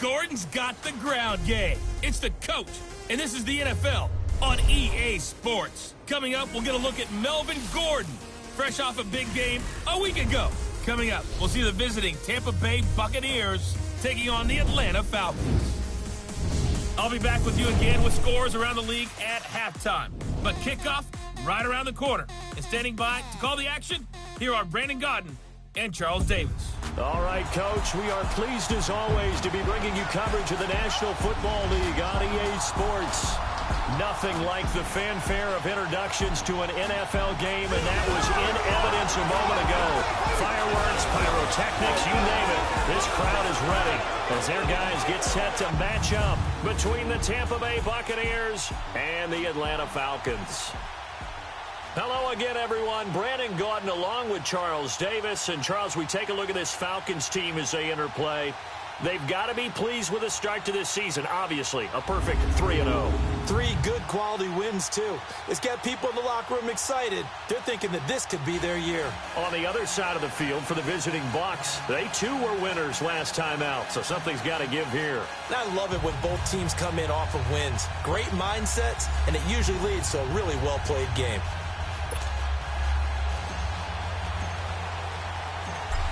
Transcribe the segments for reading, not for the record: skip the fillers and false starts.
Gordon's got the ground game. It's the coach, and this is the NFL on EA Sports. Coming up, we'll get a look at Melvin Gordon, fresh off a big game a week ago. Coming up, we'll see the visiting Tampa Bay Buccaneers taking on the Atlanta Falcons. I'll be back with you again with scores around the league at halftime. But kickoff right around the corner. And standing by to call the action, here are Brandon Gaudin and Charles Davis. All right, Coach, we are pleased as always to be bringing you coverage of the National Football League on EA Sports. Nothing like the fanfare of introductions to an NFL game, and that was in evidence a moment ago. Fireworks, pyrotechnics, you name it. This crowd is ready as their guys get set to match up between the Tampa Bay Buccaneers and the Atlanta Falcons. Hello again, everyone. Brandon Gaudin along with Charles Davis. And, Charles, we take a look at this Falcons team as they enter play. They've got to be pleased with the start to this season. Obviously, a perfect 3-0. 3 good quality wins, too. It's got people in the locker room excited. They're thinking that this could be their year. On the other side of the field for the visiting Bucs, they, too, were winners last time out, so something's got to give here. I love it when both teams come in off of wins. Great mindsets, and it usually leads to a really well-played game.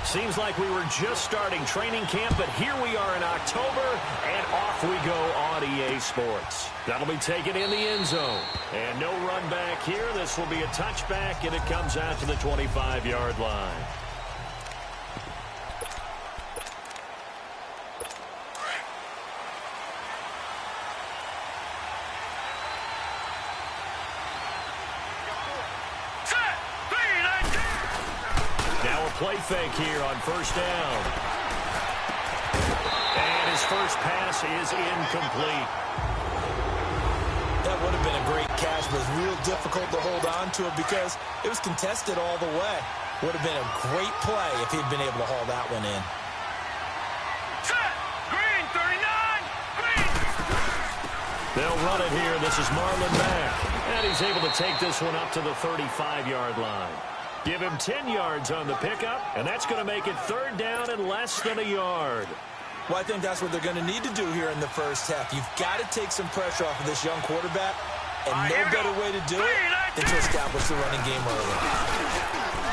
Seems like we were just starting training camp, but here we are in October, and off we go on EA Sports. That'll be taken in the end zone. And no run back here. This will be a touchback, and it comes out to the 25-yard line. Play fake here on first down. And his first pass is incomplete. That would have been a great catch, but it was real difficult to hold on to it because it was contested all the way. Would have been a great play if he'd been able to haul that one in. Set! Green, 39! Green! They'll run it here. This is Marlon Mack. And he's able to take this one up to the 35-yard line. Give him 10 yards on the pickup, and that's going to make it third down and less than a yard. Well, I think that's what they're going to need to do here in the first half. You've got to take some pressure off of this young quarterback, and no better way to do it than to establish the running game early.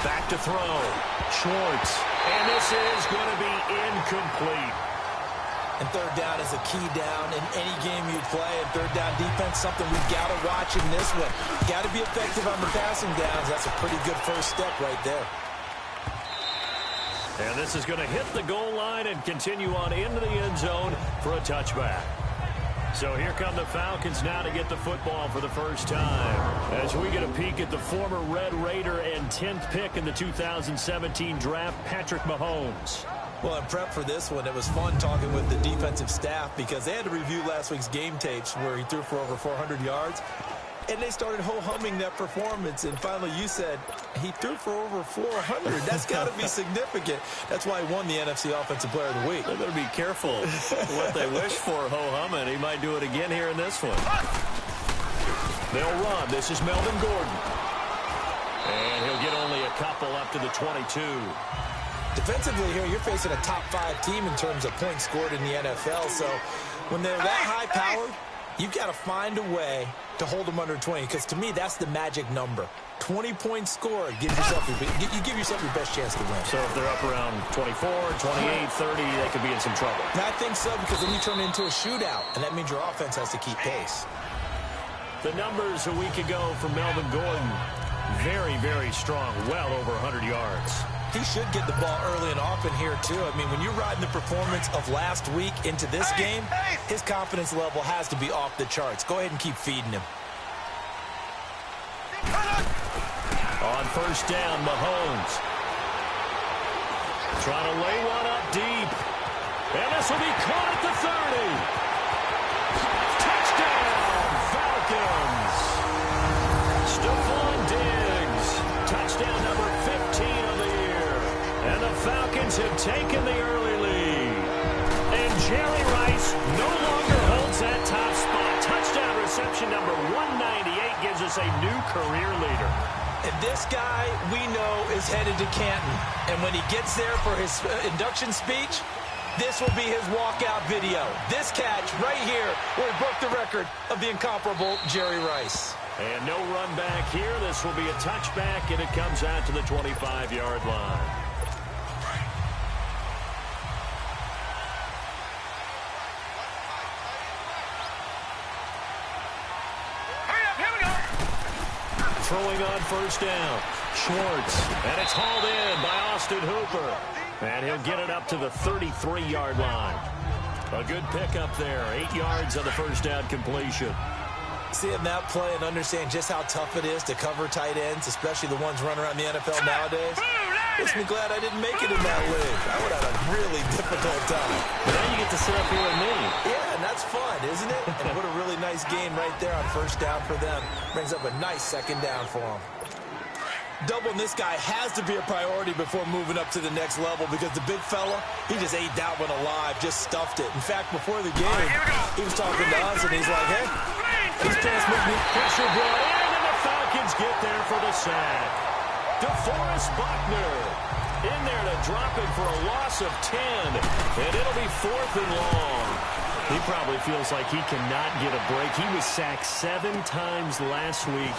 Back to throw. Schwartz. And this is going to be incomplete. And third down is a key down in any game you play. And third down defense, something we've got to watch in this one. Got to be effective on the passing downs. That's a pretty good first step right there. And this is going to hit the goal line and continue on into the end zone for a touchback. So here come the Falcons now to get the football for the first time. As we get a peek at the former Red Raider and 10th pick in the 2017 draft, Patrick Mahomes. Well, in prep for this one, it was fun talking with the defensive staff because they had to review last week's game tapes where he threw for over 400 yards. And they started ho-humming that performance. And finally, you said he threw for over 400. That's got to be significant. That's why he won the NFC Offensive Player of the Week. They better be careful what they wish for, ho-humming. He might do it again here in this one. They'll run. This is Melvin Gordon. And he'll get only a couple up to the 22. Defensively here, you're facing a top-5 team in terms of points scored in the NFL. So when they're that high-powered, you've got to find a way to hold them under 20. Because to me, that's the magic number. 20 points scored. You give yourself your best chance to win. So if they're up around 24, 28, 30, they could be in some trouble. I think so, because then you turn it into a shootout. And that means your offense has to keep pace. The numbers a week ago from Melvin Gordon, very, very strong. Well over 100 yards. He should get the ball early and often here, too. I mean, when you're riding the performance of last week into this game, his confidence level has to be off the charts. Go ahead and keep feeding him. On first down, Mahomes. Trying to lay one up deep. And this will be caught at the 30. Touchdown, Falcons. Stephon Diggs. Touchdown number 15 of the year. And the Falcons have taken the early lead. And Jerry Rice no longer holds that top spot. Touchdown reception number 198 gives us a new career leader. And this guy, we know, is headed to Canton. And when he gets there for his induction speech, This will be his walkout video. This catch right here where he broke the record of the incomparable Jerry Rice. And no run back here. This will be a touchback, and it comes out to the 25-yard line. Throwing on first down. Schwartz. And it's hauled in by Austin Hooper. And he'll get it up to the 33-yard line. A good pickup there. 8 yards on the first down completion. Seeing that play and understand just how tough it is to cover tight ends, especially the ones running around the NFL nowadays, makes me glad I didn't make it in that league. I would have had a really difficult time. But now you get to sit up here with me. Yeah, and that's fun, isn't it? And what a really nice game right there on first down for them. Brings up a nice second down for them. Doubling this guy has to be a priority before moving up to the next level because the big fella, he just ate that one alive, just stuffed it. In fact, before the game, he was talking to us, and he's like, hey, these pants make me... Pressure brought in, and the Falcons get there for the sack. DeForest Buckner in there to drop it for a loss of 10, and it'll be 4th and long. He probably feels like he cannot get a break. He was sacked 7 times last week.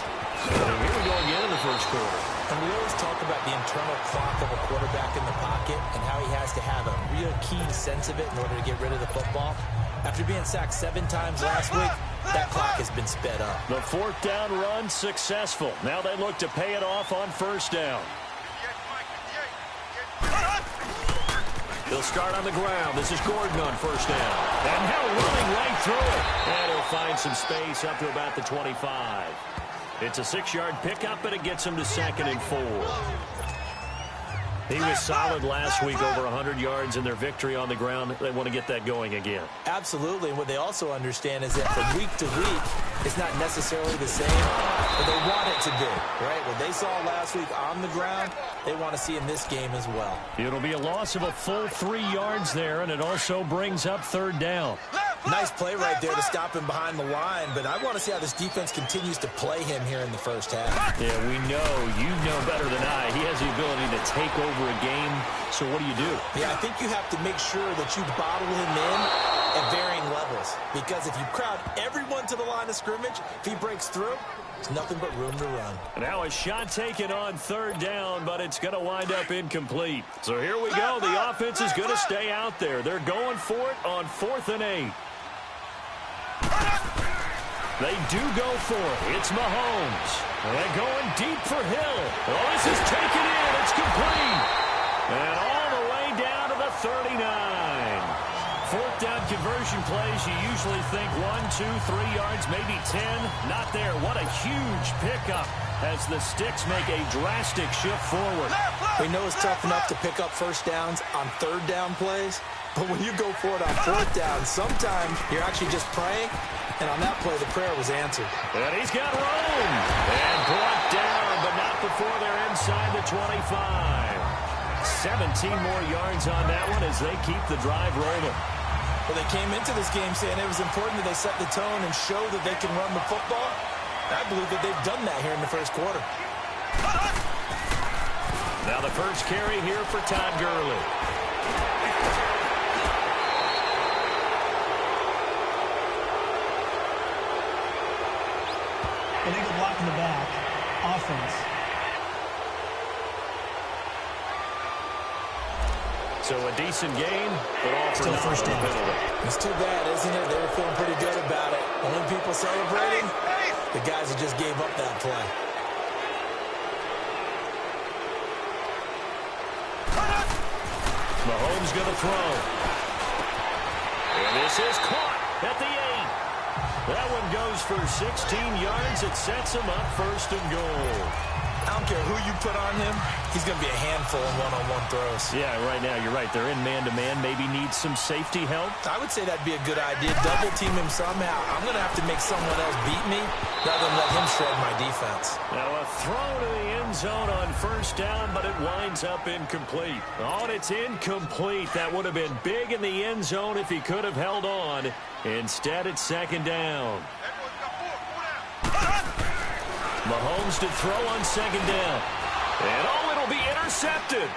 And here we go again in the first quarter. And we always talk about the internal clock of a quarterback in the pocket and how he has to have a real keen sense of it in order to get rid of the football. After being sacked 7 times last week, that clock has been sped up. The 4th down run successful. Now they look to pay it off on first down. He'll start on the ground. This is Gordon on first down. And now running right through it. And he'll find some space up to about the 25. It's a 6-yard pickup, and it gets him to 2nd and 4. He was solid last week, over 100 yards in their victory on the ground. They want to get that going again. Absolutely. And what they also understand is that from week to week, it's not necessarily the same, but they want it to be, right? What they saw last week on the ground, they want to see in this game as well. It'll be a loss of a full 3 yards there, and it also brings up 3rd down. Nice play right there to stop him behind the line, but I want to see how this defense continues to play him here in the first half. Yeah, we know. You know better than I. He has the ability to take over a game, so what do you do? Yeah, I think you have to make sure that you bottle him in at varying levels, because if you crowd everyone to the line of scrimmage, if he breaks through, there's nothing but room to run. Now a shot taken on 3rd down, but it's going to wind up incomplete. So here we go. The offense is going to stay out there. They're going for it on 4th and 8. They do go for it. It's Mahomes. They're going deep for Hill. Oh, this is taken in. It's complete. And all the way down to the 39. 4th down conversion plays, you usually think 1, 2, 3 yards, maybe 10. Not there. What a huge pickup as the sticks make a drastic shift forward. We know it's tough enough to pick up first downs on 3rd down plays, but when you go for it on 4th down, sometimes you're actually just praying, and on that play, the prayer was answered. And he's got room. And brought down, but not before they're inside the 25. 17 more yards on that one as they keep the drive rolling. Well, they came into this game saying it was important that they set the tone and show that they can run the football. I believe that they've done that here in the first quarter. Now the first carry here for Todd Gurley. Illegal block in the back. Offense. So a decent game, but all for Still first down. It's too bad, isn't it? They were feeling pretty good about it. Only people celebrating, the guys that just gave up that play. Mahomes going to throw. And this is caught at the 8. That one goes for 16 yards. It sets him up 1st and goal. I don't care who you put on him. He's going to be a handful in one-on-one throws. Yeah, right now, you're right. They're in man-to-man. Maybe need some safety help. I would say that'd be a good idea. Double team him somehow. I'm going to have to make someone else beat me rather than let him shred my defense. Now a throw to the end zone on first down, but it winds up incomplete. Oh, and it's incomplete. That would have been big in the end zone if he could have held on. Instead, it's 2nd down. Mahomes to throw on 2nd down. And, oh, it'll be intercepted.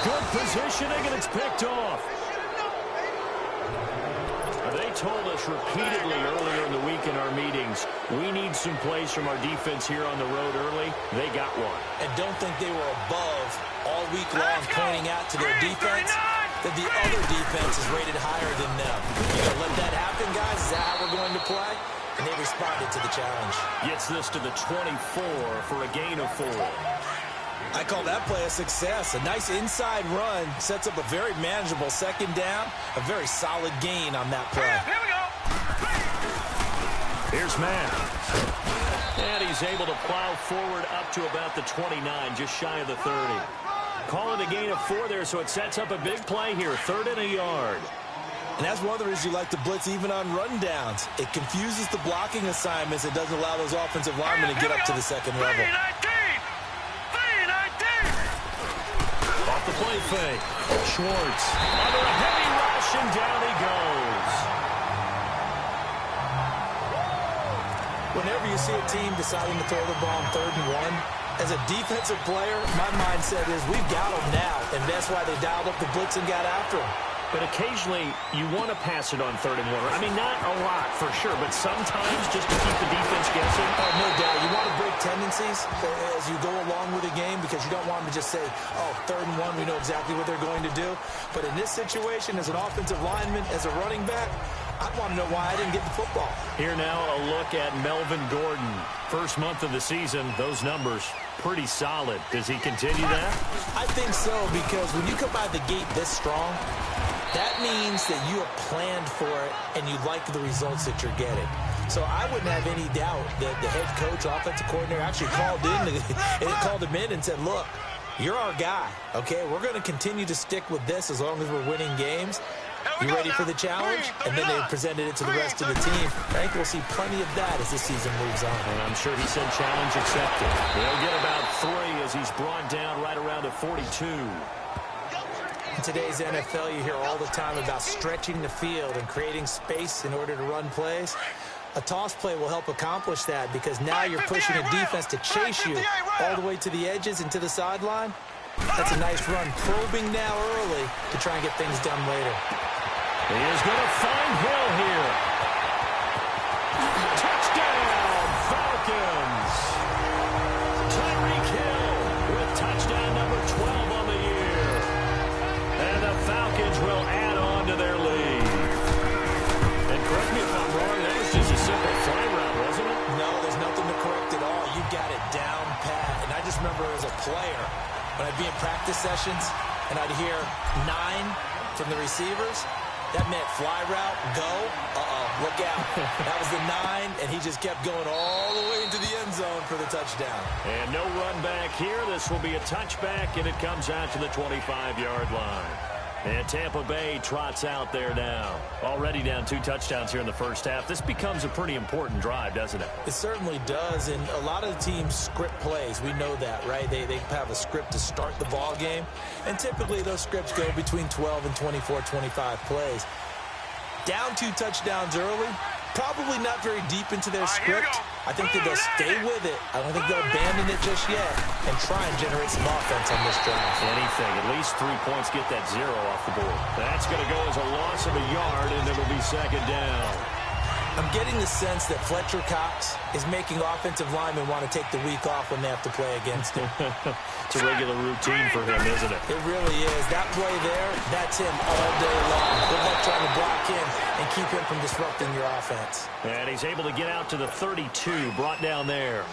Good positioning, and it's picked off. They told us repeatedly earlier in the week in our meetings, we need some plays from our defense here on the road early. They got one. And don't think they were above all week long pointing out to their defense that the other defense is rated higher than them. You gonna let that happen, guys? Is that how we're going to play? And they responded to the challenge. Gets this to the 24 for a gain of 4. I call that play a success. A nice inside run sets up a very manageable second down. A very solid gain on that play. Here we go. Here's Matt. And he's able to plow forward up to about the 29, just shy of the 30. Call it a gain of 4 there, so it sets up a big play here. 3rd and a yard. And that's one of the reasons you like to blitz even on rundowns. It confuses the blocking assignments. It doesn't allow those offensive linemen to get up to the second level. Off the play fake. Schwartz under a heavy rush, and down he goes. Whenever you see a team deciding to throw the ball on 3rd and 1, as a defensive player, my mindset is we've got them now, and that's why they dialed up the blitz and got after them. But occasionally, you want to pass it on 3rd and 1. I mean, not a lot, for sure, but sometimes just to keep the defense guessing. Oh, no doubt. You want to break tendencies as you go along with a game because you don't want them to just say, oh, 3rd and 1, we know exactly what they're going to do. But in this situation, as an offensive lineman, as a running back, I want to know why I didn't get the football. Here now, a look at Melvin Gordon. First month of the season, those numbers pretty solid. Does he continue that? I think so, because when you come out of the gate this strong, that means that you have planned for it and you like the results that you're getting. So I wouldn't have any doubt that the head coach, offensive coordinator, actually called him in and said, look, you're our guy, okay? We're going to continue to stick with this as long as we're winning games. You ready for the challenge? And then they presented it to the rest of the team. I think we'll see plenty of that as the season moves on. And I'm sure he said challenge accepted. They'll get about 3 as he's brought down right around the 42. In today's NFL, you hear all the time about stretching the field and creating space in order to run plays. A toss play will help accomplish that because now you're pushing a defense to chase you all the way to the edges and to the sideline. That's a nice run, probing now early to try and get things done later. He is going to find Hill here. Touchdown, Falcons. Tyreek Hill with touchdown number 12 on the year. And the Falcons will add on to their lead. And correct me if I'm wrong, that was just a simple fly route, wasn't it? No, there's nothing to correct at all. You got it down pat. And I just remember as a player, when I'd be in practice sessions and I'd hear 9 from the receivers, that meant fly route, go, look out. That was the 9, and he just kept going all the way into the end zone for the touchdown. And no run back here. This will be a touchback, and it comes out to the 25-yard line. And Tampa Bay trots out there now. Already down 2 touchdowns here in the first half. This becomes a pretty important drive, doesn't it? It certainly does, and a lot of the teams script plays. We know that, right? They have a script to start the ball game, and typically those scripts go between 12 and 24, 25 plays. Down 2 touchdowns early, probably not very deep into their script. I think that they'll stay with it. I don't think they'll abandon it just yet and try and generate some offense on this drive. Anything. At least 3 points get that 0 off the board. That's going to go as a loss of a yard, and it'll be second down. I'm getting the sense that Fletcher Cox is making offensive linemen want to take the week off when they have to play against him. It's a regular routine for him, isn't it? It really is. That play there, that's him all day long. Good luck trying to block him and keep him from disrupting your offense. And he's able to get out to the 32, brought down there.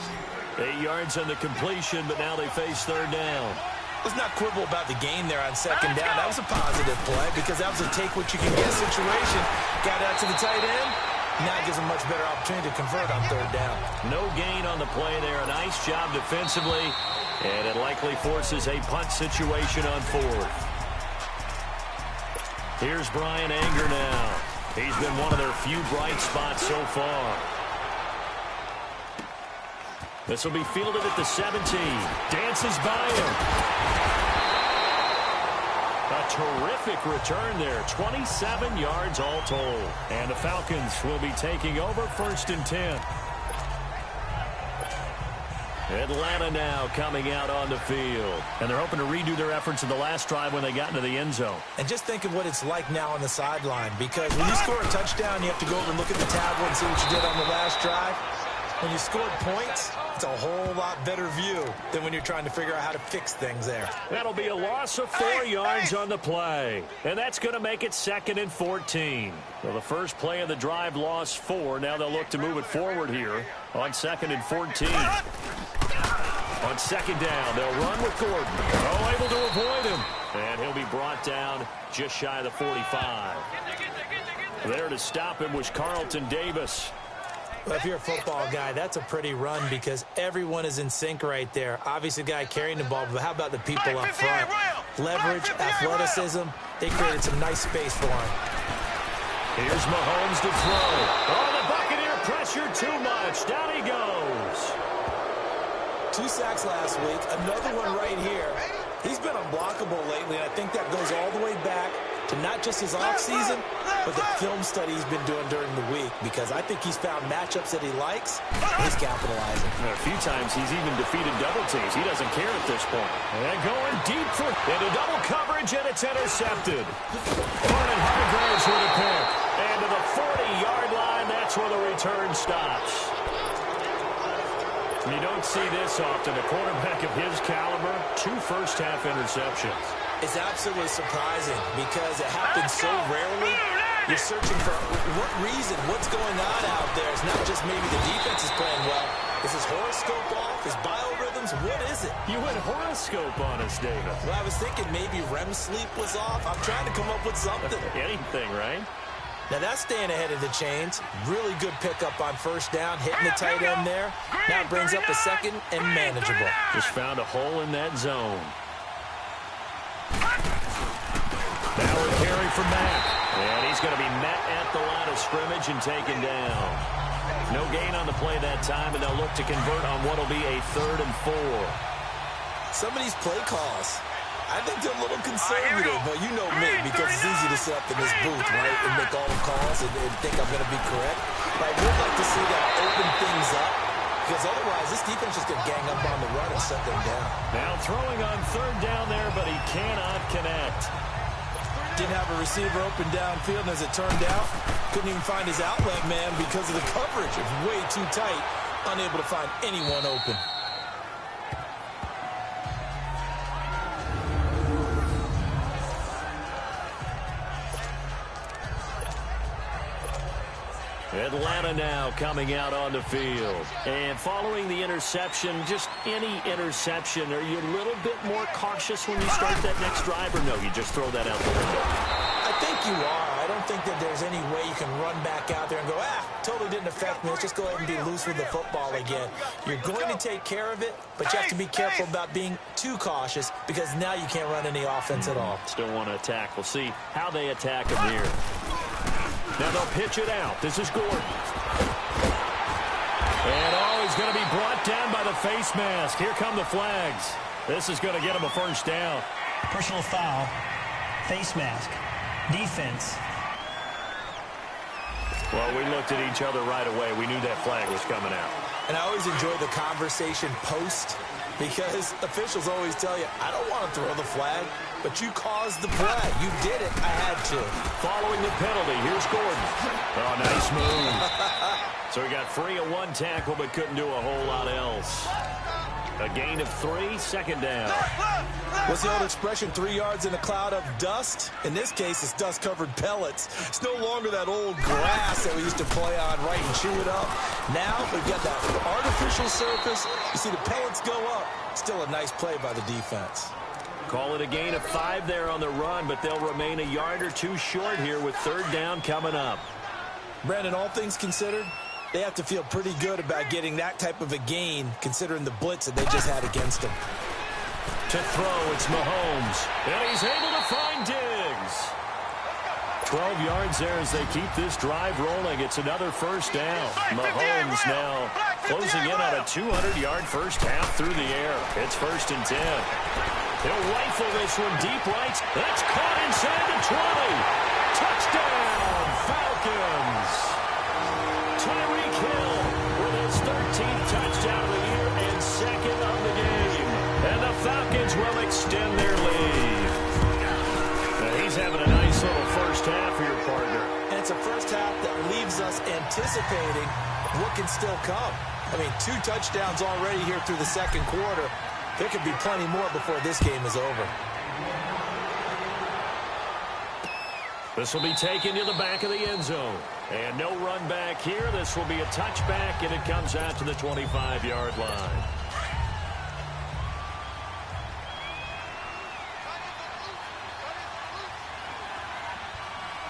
8 yards on the completion, but now they face 3rd down. Let's not quibble about the gain there on 2nd down. That was a positive play because that was a take-what-you-can-get situation. Got out to the tight end. Now it gives them much better opportunity to convert on 3rd down. No gain on the play there. A nice job defensively. And it likely forces a punt situation on 4th. Here's Brian Anger now. He's been one of their few bright spots so far. This will be fielded at the 17. Dances by him. A terrific return there. 27 yards all told. And the Falcons will be taking over 1st and 10. Atlanta now coming out on the field. And they're hoping to redo their efforts in the last drive when they got into the end zone. And just think of what it's like now on the sideline, because when you score a touchdown, you have to go over and look at the tablet and see what you did on the last drive. When you scored points, it's a whole lot better view than when you're trying to figure out how to fix things there. That'll be a loss of 4 yards on the play. And that's going to make it 2nd and 14. Well, the first play of the drive lost 4. Now they'll look to move it forward here on 2nd and 14. On 2nd down, they'll run with Gordon. Oh, able to avoid him. And he'll be brought down just shy of the 45. There to stop him was Carlton Davis. Well, if you're a football guy, that's a pretty run because everyone is in sync right there. Obviously, the guy carrying the ball, but how about the people up front? Leverage, athleticism, they created some nice space for him. Here's Mahomes to throw. Oh, the Buccaneer pressure too much. Down he goes. 2 sacks last week, another one right here. He's been unblockable lately, and I think that goes all the way back to not just his offseason, but the film study he's been doing during the week, because I think he's found matchups that he likes, and he's capitalizing. A few times he's even defeated double teams. He doesn't care at this point. And going deep for into double coverage, and it's intercepted. Vernon Hargreaves with a pick. And to the 40-yard line, that's where the return stops. You don't see this often. A quarterback of his caliber, 2 first-half interceptions. It's absolutely surprising because it happens so rarely. You're searching for what reason, what's going on out there. It's not just maybe the defense is playing well. Is his horoscope off? His biorhythms? What is it? You went horoscope on us, David. Well, I was thinking maybe REM sleep was off. I'm trying to come up with something. Anything, right? Now, that's staying ahead of the chains. Really good pickup on first down, hitting the tight end there. Now it brings up a 2nd and manageable. Just found a hole in that zone. Now a carry for Mack. And he's going to be met at the line of scrimmage and taken down. No gain on the play that time, and they'll look to convert on what will be a 3rd and 4. Some of these play calls, I think they're a little conservative, but you know me, because it's easy to sit up in this booth, right, and make all the calls and think I'm going to be correct. But I would like to see that open things up, because otherwise this defense is going to gang up on the run and shut them down. Now throwing on 3rd down there, but he cannot connect. Didn't have a receiver open downfield, and as it turned out, couldn't even find his outlet man because of the coverage. It's way too tight, unable to find anyone open. Atlanta now coming out on the field. And following the interception, just any interception, are you a little bit more cautious when you start that next drive, or no, you just throw that out the window? I think you are. I don't think that there's any way you can run back out there and go, totally didn't affect me. Let's just go ahead and be loose with the football again. You're going to take care of it, but you have to be careful about being too cautious, because now you can't run any offense at all. Still want to attack. We'll see how they attack him here. Now they'll pitch it out. This is Gordon. And he's going to be brought down by the face mask. Here come the flags. This is going to get him a 1st down. Personal foul, face mask, defense. Well, we looked at each other right away. We knew that flag was coming out. And I always enjoy the conversation post, because officials always tell you, I don't want to throw the flag, but you caused the play. You did it. I had to. Following the penalty, here's Gordon. Oh, nice move. So he got free of 1 tackle, but couldn't do a whole lot else. A gain of 3, 2nd down. What's the old expression, 3 yards in a cloud of dust? In this case, it's dust-covered pellets. It's no longer that old grass that we used to play on, right, and chew it up. Now we've got that artificial surface. You see the pellets go up. Still a nice play by the defense. Call it a gain of 5 there on the run, but they'll remain a yard or 2 short here with 3rd down coming up. Brandon, all things considered, they have to feel pretty good about getting that type of a gain, considering the blitz that they just had against them. To throw, it's Mahomes. And he's able to find Diggs. 12 yards there as they keep this drive rolling. It's another 1st down. Mahomes now closing in on a 200-yard first half through the air. It's 1st and 10. He'll rifle this one deep right. That's caught inside the 20. Touchdown, Falcons. Tyreek Hill with his 13th touchdown of the year and 2nd it's a first half that leaves us anticipating what can still come. I mean, 2 touchdowns already here through the second quarter. There could be plenty more before this game is over. This will be taken to the back of the end zone. And no run back here. This will be a touchback, and it comes out to the 25-yard line.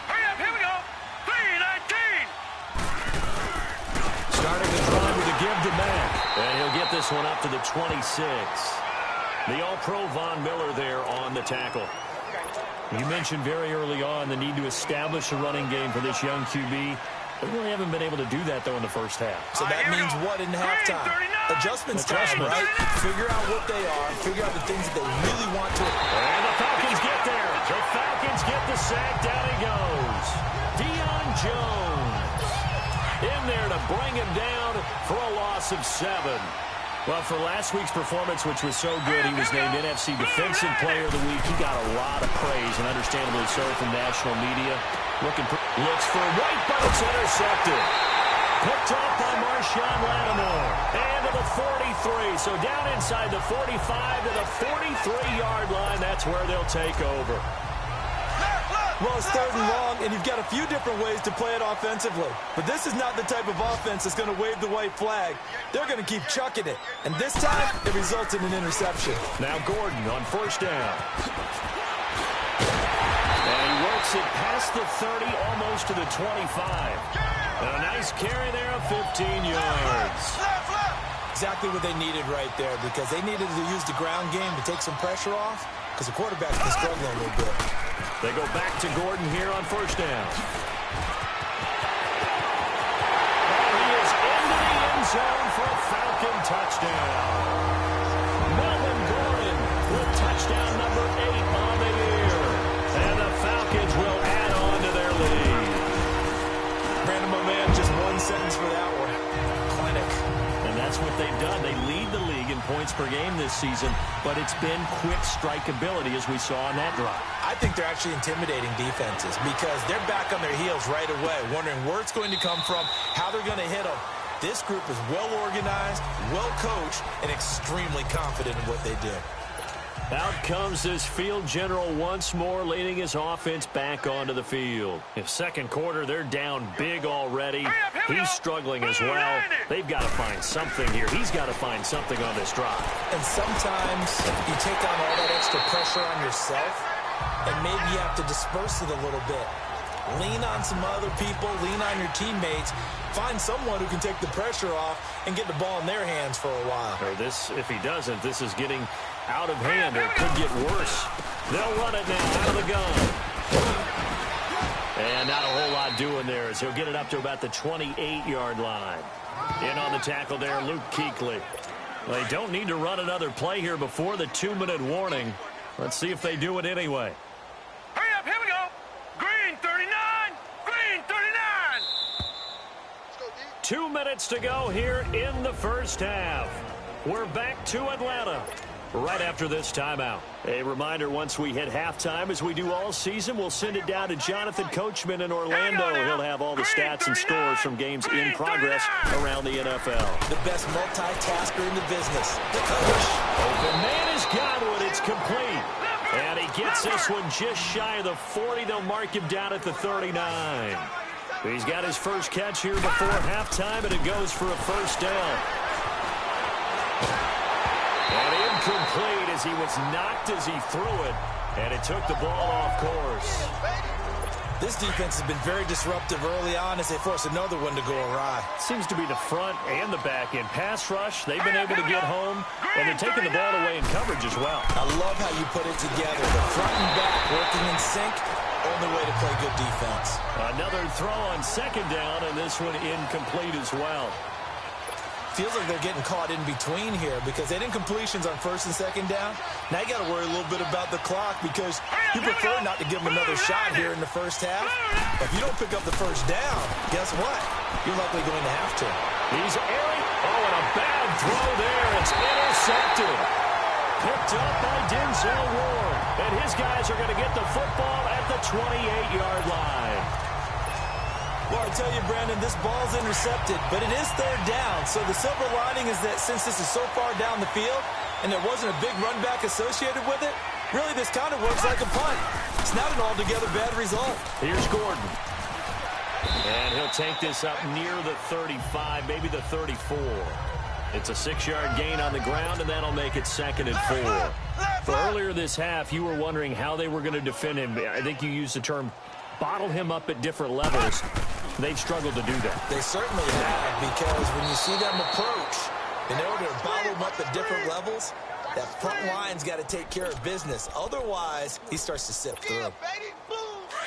Hurry up, here we go. 3:19. Starting the drive with a give to Mack. And he'll get this one up to the 26. The All-Pro Von Miller there on the tackle. You mentioned very early on the need to establish a running game for this young QB. They really haven't been able to do that, though, in the first half. So that means what in halftime? Adjustments time, right? Figure out what they are. Figure out the things that they really want to. And the Falcons get there. The Falcons get the sack. Down he goes. Deion Jones in there to bring him down for a loss of 7. Well, for last week's performance, which was so good, he was named NFC Defensive Player of the Week. He got a lot of praise, and understandably so, from national media. Looks for White, but it's intercepted. Picked off by Marshawn Lattimore. And to the 43. So down inside the 45 to the 43-yard line. That's where they'll take over. Well, it's 3rd and long, and you've got a few different ways to play it offensively. But this is not the type of offense that's going to wave the white flag. They're going to keep chucking it. And this time, it results in an interception. Now Gordon on first down. And he works it past the 30, almost to the 25. And a nice carry there of 15 yards. Exactly what they needed right there, because they needed to use the ground game to take some pressure off, because the quarterback's been struggling a little bit. They go back to Gordon here on first down. And he is into the end zone for a Falcon touchdown. Melvin Gordon with touchdown number 8 on the year. And the Falcons will add on to their lead. Brandon, my man, just one sentence for that one. Clinic. And that's what they've done. They lead the league in points per game this season, but it's been quick strike ability, as we saw on that drive. I think they're actually intimidating defenses because they're back on their heels right away, wondering where it's going to come from, how they're going to hit them. This group is well-organized, well-coached, and extremely confident in what they do. Out comes this field general once more, leading his offense back onto the field. In second quarter, they're down big already. He's struggling as well. They've got to find something here. He's got to find something on this drive. And sometimes you take on all that extra pressure on yourself, and maybe you have to disperse it a little bit. Lean on some other people, lean on your teammates, find someone who can take the pressure off and get the ball in their hands for a while. Or this, if he doesn't, this is getting out of hand, or it could get worse. They'll run it now out of the gun. And not a whole lot doing there, as he'll get it up to about the 28-yard line. In on the tackle there, Luke Kuechly. They don't need to run another play here before the 2-minute warning. Let's see if they do it anyway. Hurry up, here we go. Green 39. Green 39. 2 minutes to go here in the first half. We're back to Atlanta right after this timeout. A reminder, once we hit halftime, as we do all season, we'll send it down to Jonathan Coachman in Orlando. He'll have all the stats and scores from games in progress around the NFL. The best multitasker in the business, the coach. Open man is Godwin. It's complete. And he gets this one just shy of the 40. They'll mark him down at the 39. He's got his first catch here before halftime, and it goes for a first down. And incomplete, as he was knocked as he threw it, and it took the ball off course. This defense has been very disruptive early on as they force another one to go awry. Seems to be the front and the back end. Pass rush, they've been able to get home, and they're taking the ball away in coverage as well. I love how you put it together. The front and back working in sync, only way to play good defense. Another throw on second down, and this one incomplete as well. Feels like they're getting caught in between here because they didn't completions on first and second down. Now you got to worry a little bit about the clock because you prefer not to give them another shot here in the first half. But if you don't pick up the first down, guess what? You're likely going to have to. He's airing. Oh, and a bad throw there. It's intercepted. Picked up by Denzel Ward. And his guys are going to get the football at the 28-yard line. Well, I tell you, Brandon, this ball's intercepted, but it is third down. So the silver lining is that since this is so far down the field and there wasn't a big run back associated with it, really this kind of works like a punt. It's not an altogether bad result. Here's Gordon. And he'll take this up near the 35, maybe the 34. It's a 6-yard gain on the ground, and that'll make it 2nd and 4. For earlier this half, you were wondering how they were going to defend him. I think you used the term bottle him up at different levels. They've struggled to do that. They certainly have, because when you see them approach, in order to bottle him up at different levels, that front line's got to take care of business. Otherwise, he starts to sift through.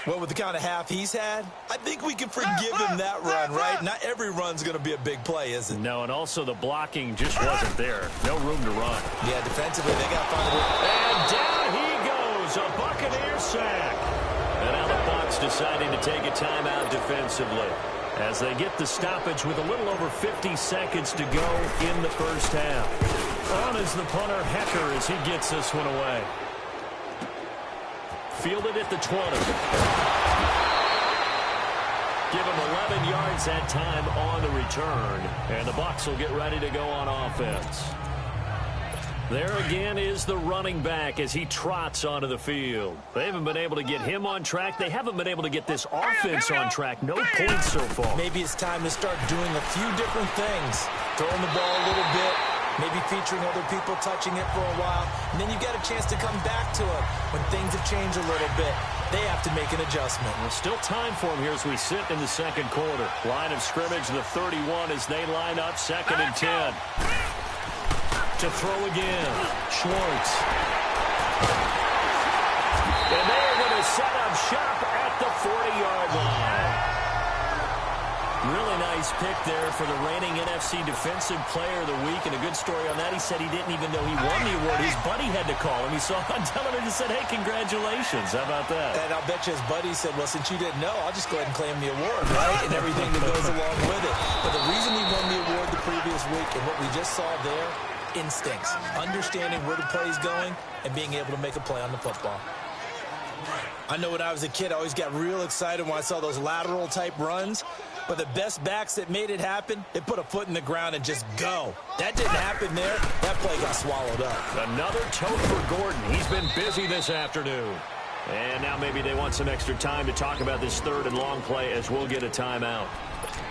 Well, with the kind of half he's had, I think we can forgive him that run, right? Not every run's going to be a big play, is it? No, and also the blocking just wasn't there. No room to run. Yeah, defensively, they got to find a way. And down he goes, a Buccaneer sack. And now the Bucs deciding to take a timeout defensively as they get the stoppage with a little over 50 seconds to go in the first half. On is the punter, Hecker, as he gets this one away. Fielded at the 20. Give him 11 yards that time on the return. And the Bucs will get ready to go on offense. There again is the running back as he trots onto the field. They haven't been able to get him on track. They haven't been able to get this offense on track. No points so far. Maybe it's time to start doing a few different things. Throwing the ball a little bit. Maybe featuring other people touching it for a while. And then you get a chance to come back to him when things have changed a little bit. They have to make an adjustment. Well, still time for him here as we sit in the second quarter. Line of scrimmage, the 31 as they line up, 2nd and 10. To throw again. Schwartz. And they are going to set up shop at the 40-yard line. Really nice pick there for the reigning NFC Defensive Player of the Week. And a good story on that. He said he didn't even know he won the award. His buddy had to call him. He saw on television and said, hey, congratulations. How about that? And I'll bet you his buddy said, well, since you didn't know, I'll just go ahead and claim the award, right? And everything that goes along with it. But the reason he won the award the previous week and what we just saw there, instincts, understanding where the play is going and being able to make a play on the football. I know when I was a kid, I always got real excited when I saw those lateral type runs. But the best backs that made it happen, they put a foot in the ground and just go. That didn't happen there. That play got swallowed up. Another tote for Gordon. He's been busy this afternoon. And now maybe they want some extra time to talk about this third and long play as we'll get a timeout.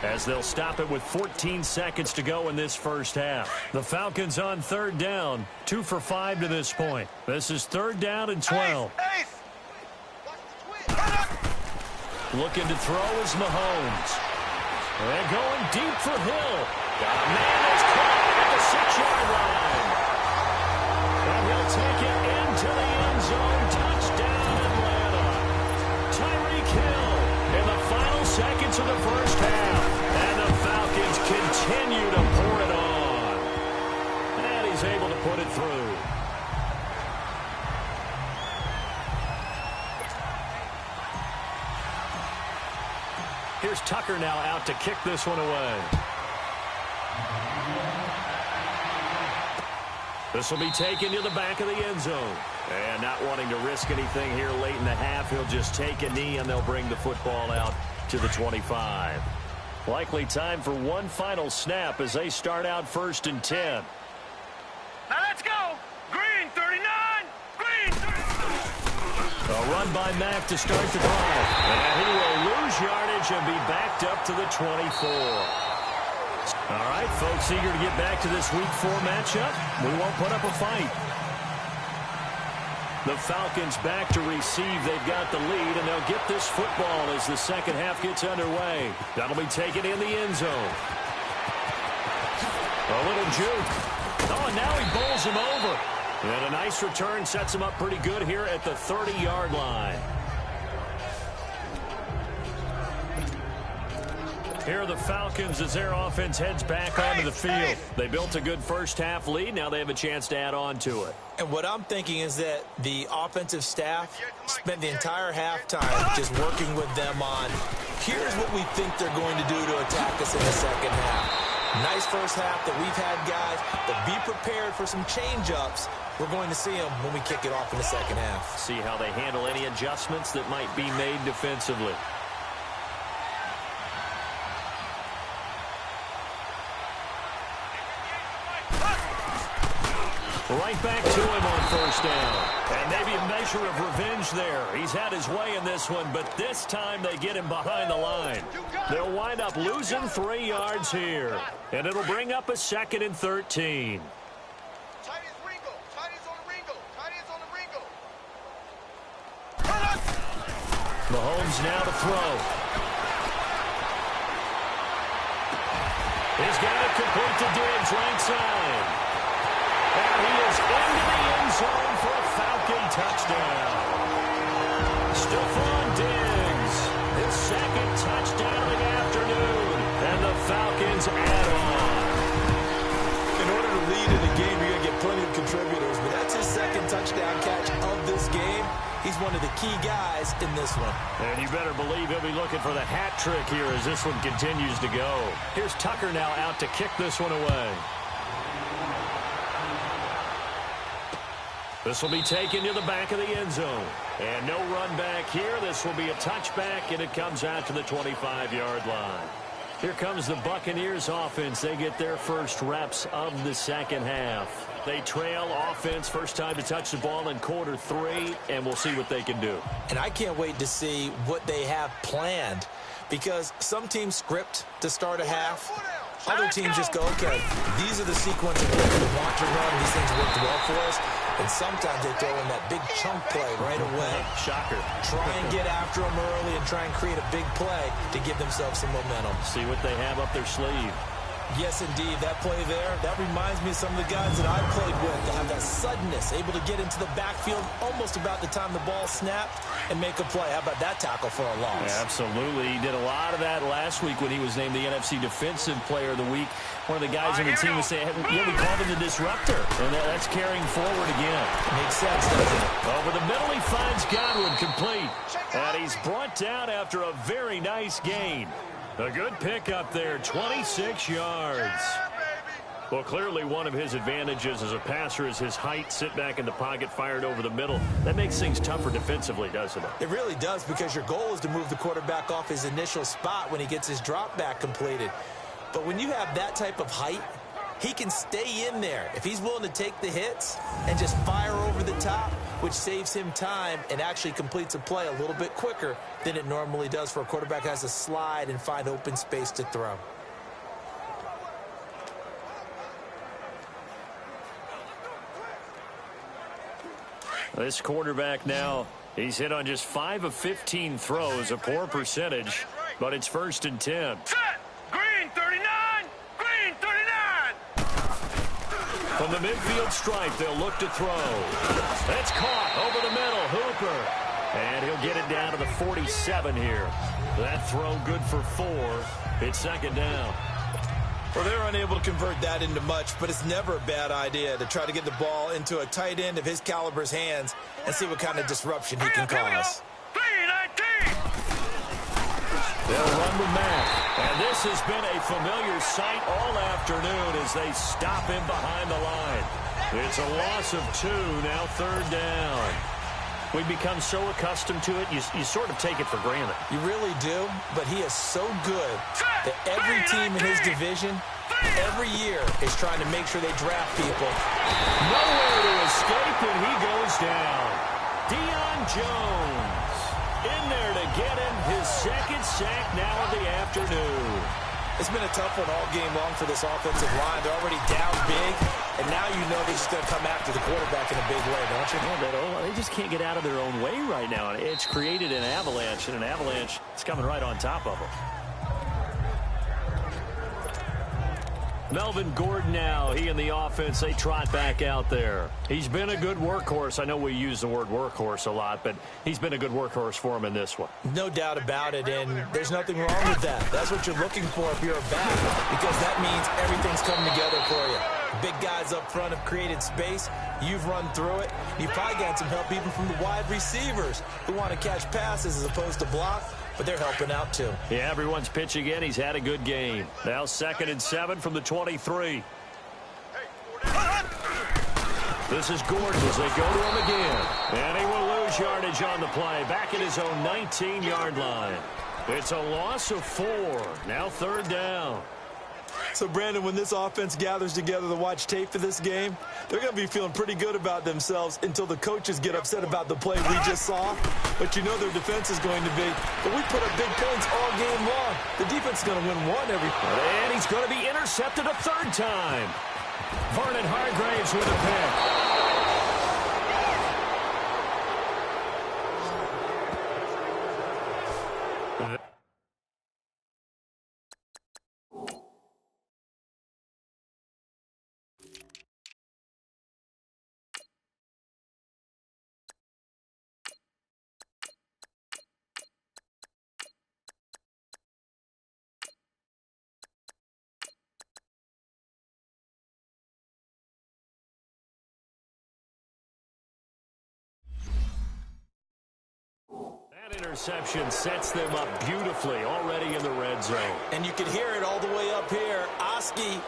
As they'll stop it with 14 seconds to go in this first half. The Falcons on third down, 2 for 5 to this point. This is 3rd down and 12. Looking to throw is Mahomes. And going deep for Hill. Got a man that's caught at the 6-yard line. And he'll take it into the end zone. Touchdown, Atlanta. Tyreek Hill in the final seconds of the first half. And the Falcons continue to pour it on. And he's able to put it through. Here's Tucker now out to kick this one away. This will be taken to the back of the end zone. And not wanting to risk anything here late in the half, he'll just take a knee and they'll bring the football out to the 25. Likely time for one final snap as they start out 1st and 10. Now let's go. Green 39. Green 39. A run by Mack to start the drive. And he will lose yardage and be backed up to the 24. All right, folks, eager to get back to this Week 4 matchup. We won't put up a fight. The Falcons back to receive. They've got the lead, and they'll get this football as the second half gets underway. That'll be taken in the end zone. A little juke. Oh, and now he bowls him over. And a nice return sets him up pretty good here at the 30-yard line. Here are the Falcons as their offense heads back onto the field. They built a good first half lead. Now they have a chance to add on to it. And what I'm thinking is that the offensive staff spent the entire halftime just working with them on, here's what we think they're going to do to attack us in the second half. Nice first half that we've had, guys, but be prepared for some change-ups. We're going to see them when we kick it off in the second half. See how they handle any adjustments that might be made defensively. Right back to him on first down. And maybe a measure of revenge there. He's had his way in this one, but this time they get him behind the line. They'll wind up losing 3 yards here. And it'll bring up a 2nd and 13. Mahomes now to throw. He's got it complete to Diggs, right side. And he is into the end zone for a Falcon touchdown. Stephon Diggs, his 2nd touchdown of the afternoon. And the Falcons add on. In order to lead in a game, you're going to get plenty of contributors, but that's his 2nd touchdown catch of this game. He's one of the key guys in this one. And you better believe he'll be looking for the hat trick here as this one continues to go. Here's Tucker now out to kick this one away. This will be taken to the back of the end zone. And no run back here. This will be a touchback, and it comes out to the 25-yard line. Here comes the Buccaneers offense. They get their first reps of the second half. They trail offense, first time to touch the ball in quarter 3, and we'll see what they can do. And I can't wait to see what they have planned, because some teams script to start a half. Other teams just go, okay, these are the sequence of plays we want to run. These things worked well for us. And sometimes they throw in that big chunk play right away. Shocker. Try and get after them early and try and create a big play to give themselves some momentum. See what they have up their sleeve. Yes, indeed. That play there, that reminds me of some of the guys that I played with. They have that suddenness, able to get into the backfield almost about the time the ball snapped and make a play. How about that tackle for a loss? Yeah, absolutely. He did a lot of that last week when he was named the NFC Defensive Player of the Week. One of the guys on the team was saying, yeah, we called him the disruptor. And that's carrying forward again. Makes sense, doesn't it? Over the middle, he finds Godwin complete. And he's brought down after a very nice gain. A good pickup there, 26 yards. Well, clearly one of his advantages as a passer is his height. Sit back in the pocket, fired over the middle. That makes things tougher defensively, doesn't it? It really does, because your goal is to move the quarterback off his initial spot when he gets his drop back completed. But when you have that type of height, he can stay in there if he's willing to take the hits and just fire over the top, which saves him time and actually completes a play a little bit quicker than it normally does for a quarterback who has to slide and find open space to throw. This quarterback now, he's hit on just 5 of 15 throws, a poor percentage, but it's 1st and 10. Set! Green 39! Green 39! From the midfield stripe, they'll look to throw. That's caught over the middle, Hooper. And he'll get it down to the 47 here. That throw good for 4. It's 2nd down. Well, they're unable to convert that into much, but it's never a bad idea to try to get the ball into a tight end of his caliber's hands and see what kind of disruption he can cause. 319! They'll run with Matt. And this has been a familiar sight all afternoon as they stop him behind the line. It's a loss of 2, now 3rd down. We've become so accustomed to it, you sort of take it for granted. You really do, but he is so good that every team in his division, every year, is trying to make sure they draft people. Nowhere to escape, and he goes down. Deion Jones in there to get him his 2nd sack now of the afternoon. It's been a tough one all game long for this offensive line. They're already down big, and now you know they're just going to come after the quarterback in a big way, don't you? Yeah, they just can't get out of their own way right now. It's created an avalanche, and an avalanche is coming right on top of them. Melvin Gordon now, he and the offense, they trot back out there. He's been a good workhorse. I know we use the word workhorse a lot, but he's been a good workhorse for him in this one. No doubt about it, and there's nothing wrong with that. That's what you're looking for if you're a back, because that means everything's coming together for you. Big guys up front have created space. You've run through it. You've probably got some help even from the wide receivers who want to catch passes as opposed to block. But they're helping out, too. Yeah, everyone's pitching in. He's had a good game. Now 2nd and 7 from the 23. This is Gordon as they go to him again. And he will lose yardage on the play. Back at his own 19-yard line. It's a loss of 4. Now 3rd down. So, Brandon, when this offense gathers together to watch tape for this game, they're going to be feeling pretty good about themselves until the coaches get upset about the play we just saw. But you know their defense is going to be. But we put up big points all game long. The defense is going to win one every. And he's going to be intercepted a third time. Vernon Hargraves with a pick. Interception sets them up beautifully already in the red zone. And you can hear it all the way up here. Oski,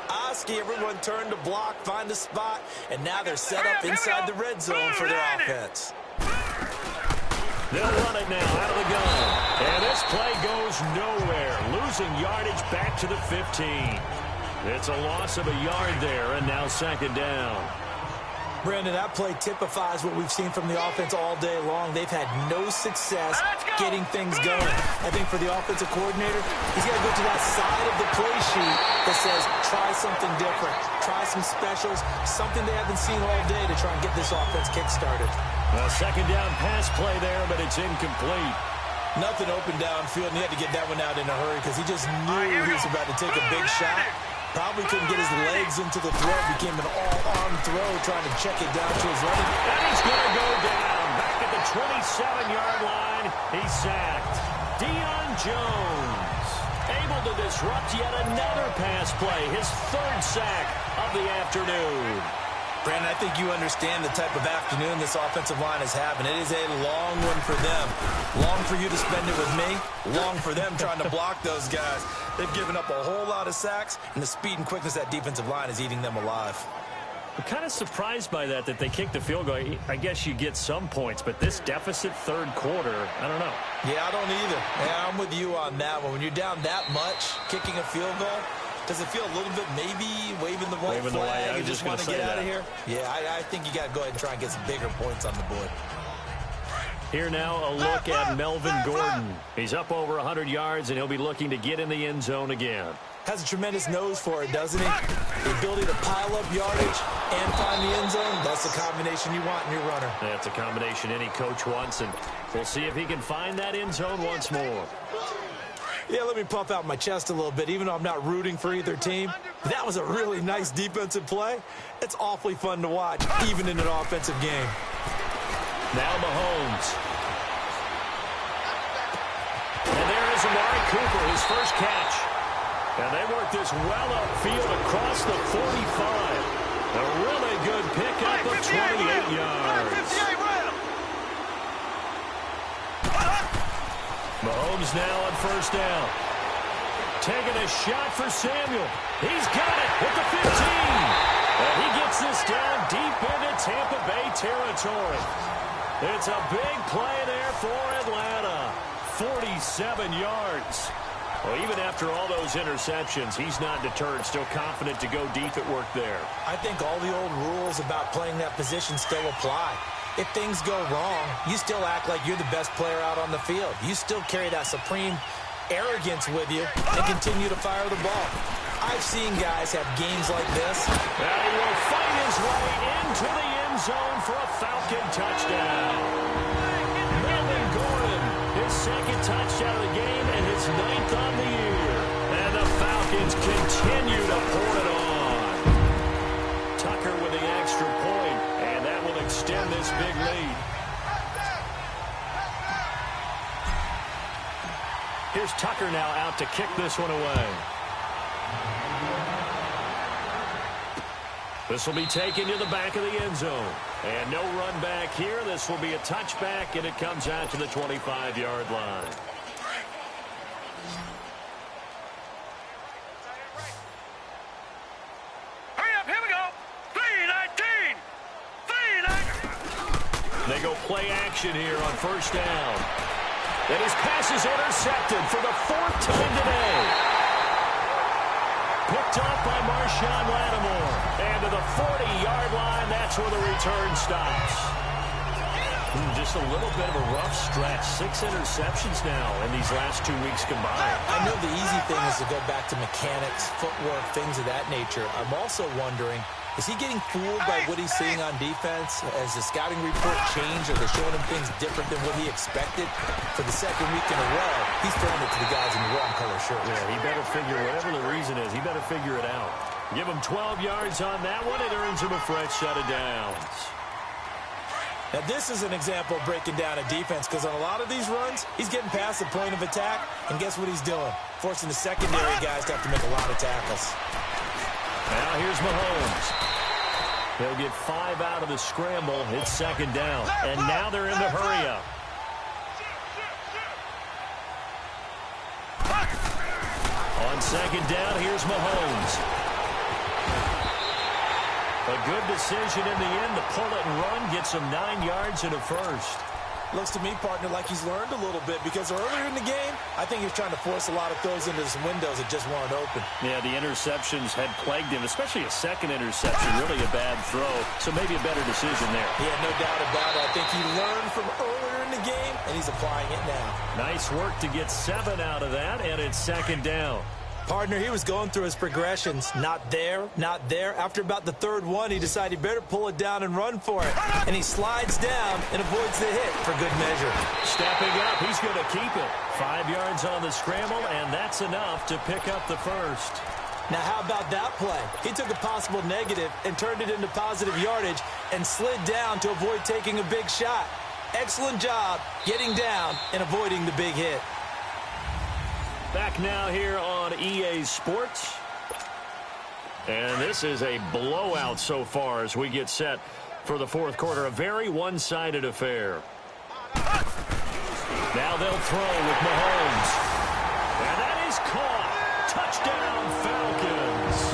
everyone turned to block, find a spot, and now they're set up inside the red zone for their offense. They'll run it now out of the gun. And this play goes nowhere, losing yardage back to the 15. It's a loss of a yard there, and now second down. Brandon, that play typifies what we've seen from the offense all day long. They've had no success getting things going. I think for the offensive coordinator, he's got to go to that side of the play sheet that says, try something different, try some specials, something they haven't seen all day to try and get this offense kick-started. A second down pass play there, but it's incomplete. Nothing open downfield, and he had to get that one out in a hurry because he just knew he was about to take a big shot. Probably couldn't get his legs into the throw. Became an all-arm throw, trying to check it down to his running. And he's going to go down. Back at the 27-yard line. He's sacked. Deion Jones able to disrupt yet another pass play. His third sack of the afternoon. Brandon, I think you understand the type of afternoon this offensive line is having. It is a long one for them. Long for you to spend it with me. Long for them trying to block those guys. They've given up a whole lot of sacks, and the speed and quickness of that defensive line is eating them alive. I'm kind of surprised by that they kicked the field goal. I guess you get some points, but this deficit third quarter, I don't know. Yeah, I don't either. Yeah, I'm with you on that one. When you're down that much, kicking a field goal, does it feel a little bit maybe waving the white flag? You just want to get out of here? Yeah, I think you got to go ahead and try and get some bigger points on the board. Here now, a look at Melvin Gordon. He's up over 100 yards, and he'll be looking to get in the end zone again. Has a tremendous nose for it, doesn't he? The ability to pile up yardage and find the end zone, that's the combination you want in your runner. That's a combination any coach wants, and we'll see if he can find that end zone once more. Yeah, let me puff out my chest a little bit, even though I'm not rooting for either team. That was a really nice defensive play. It's awfully fun to watch, even in an offensive game. Now Mahomes. And there is Amari Cooper, his first catch. And they work this well upfield across the 45. A really good pickup of 28 yards. Mahomes now on first down. Taking a shot for Samuel. He's got it with the 15. And he gets this down deep into Tampa Bay territory. It's a big play there for Atlanta. 47 yards. Well, even after all those interceptions, he's not deterred, still confident to go deep at work there. I think all the old rules about playing that position still apply. If things go wrong, you still act like you're the best player out on the field. You still carry that supreme arrogance with you and continue to fire the ball. I've seen guys have games like this. And he will fight his way into the end zone for a Falcon touchdown. Melvin Gordon, his second touchdown of the game and his 9th on the year. And the Falcons continue to pour it on. Tucker with the extra point, and that will extend this big lead. Here's Tucker now out to kick this one away. This will be taken to the back of the end zone. And no run back here. This will be a touchback, and it comes out to the 25-yard line. Hurry up, here we go. 3-19. 3-19. They go play action here on first down. And his pass is intercepted for the 4th time today. Picked Picked off by Marshawn Lattimore. And to the 40-yard line, that's where the return stops. Just a little bit of a rough stretch. 6 interceptions now in these last 2 weeks combined. I know the easy thing is to go back to mechanics, footwork, things of that nature. I'm also wondering, is he getting fooled by what he's seeing on defense? Has the scouting report changed? Are they showing him things different than what he expected? For the second week in a row, he's throwing it to the guys in the wrong color shirts. Yeah, he better figure, whatever the reason is, he better figure it out. Give him 12 yards on that one. It earns him a fresh set of downs. Now, this is an example of breaking down a defense, because on a lot of these runs, he's getting past the point of attack, and guess what he's doing? Forcing the secondary guys to have to make a lot of tackles. Now here's Mahomes. They'll get 5 out of the scramble. It's second down, and now they're in the hurry-up. On second down, here's Mahomes. A good decision in the end to pull it and run, gets him 9 yards and a first. Looks to me, partner, like he's learned a little bit, because earlier in the game, I think he was trying to force a lot of throws into some windows that just weren't open. Yeah, the interceptions had plagued him, especially a second interception, really a bad throw, so maybe a better decision there. Yeah, no doubt about it. I think he learned from earlier in the game, and he's applying it now. Nice work to get 7 out of that, and it's second down. Partner, he was going through his progressions. Not there, not there. After about the third one, he decided he better pull it down and run for it. And he slides down and avoids the hit for good measure. Stepping up, he's going to keep it. 5 yards on the scramble, and that's enough to pick up the first. Now, how about that play? He took a possible negative and turned it into positive yardage and slid down to avoid taking a big shot. Excellent job getting down and avoiding the big hit. Back now here on EA Sports. And this is a blowout so far as we get set for the fourth quarter. A very one-sided affair. Now they'll throw with Mahomes. And that is caught. Touchdown, Falcons.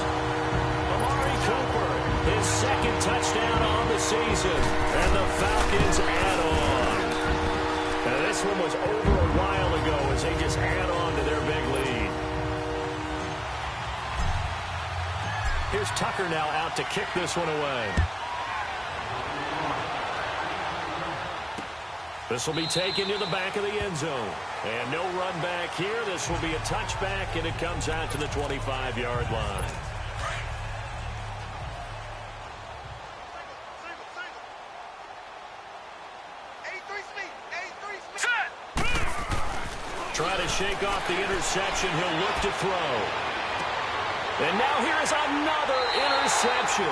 Amari Cooper, his second touchdown on the season. And the Falcons add on. Now this one was over a while ago as they just add on to their big lead. Here's Tucker now out to kick this one away. This will be taken to the back of the end zone. And no run back here. This will be a touchback, and it comes out to the 25-yard line. Try to shake off the interception. He'll look to throw. And now here is another interception.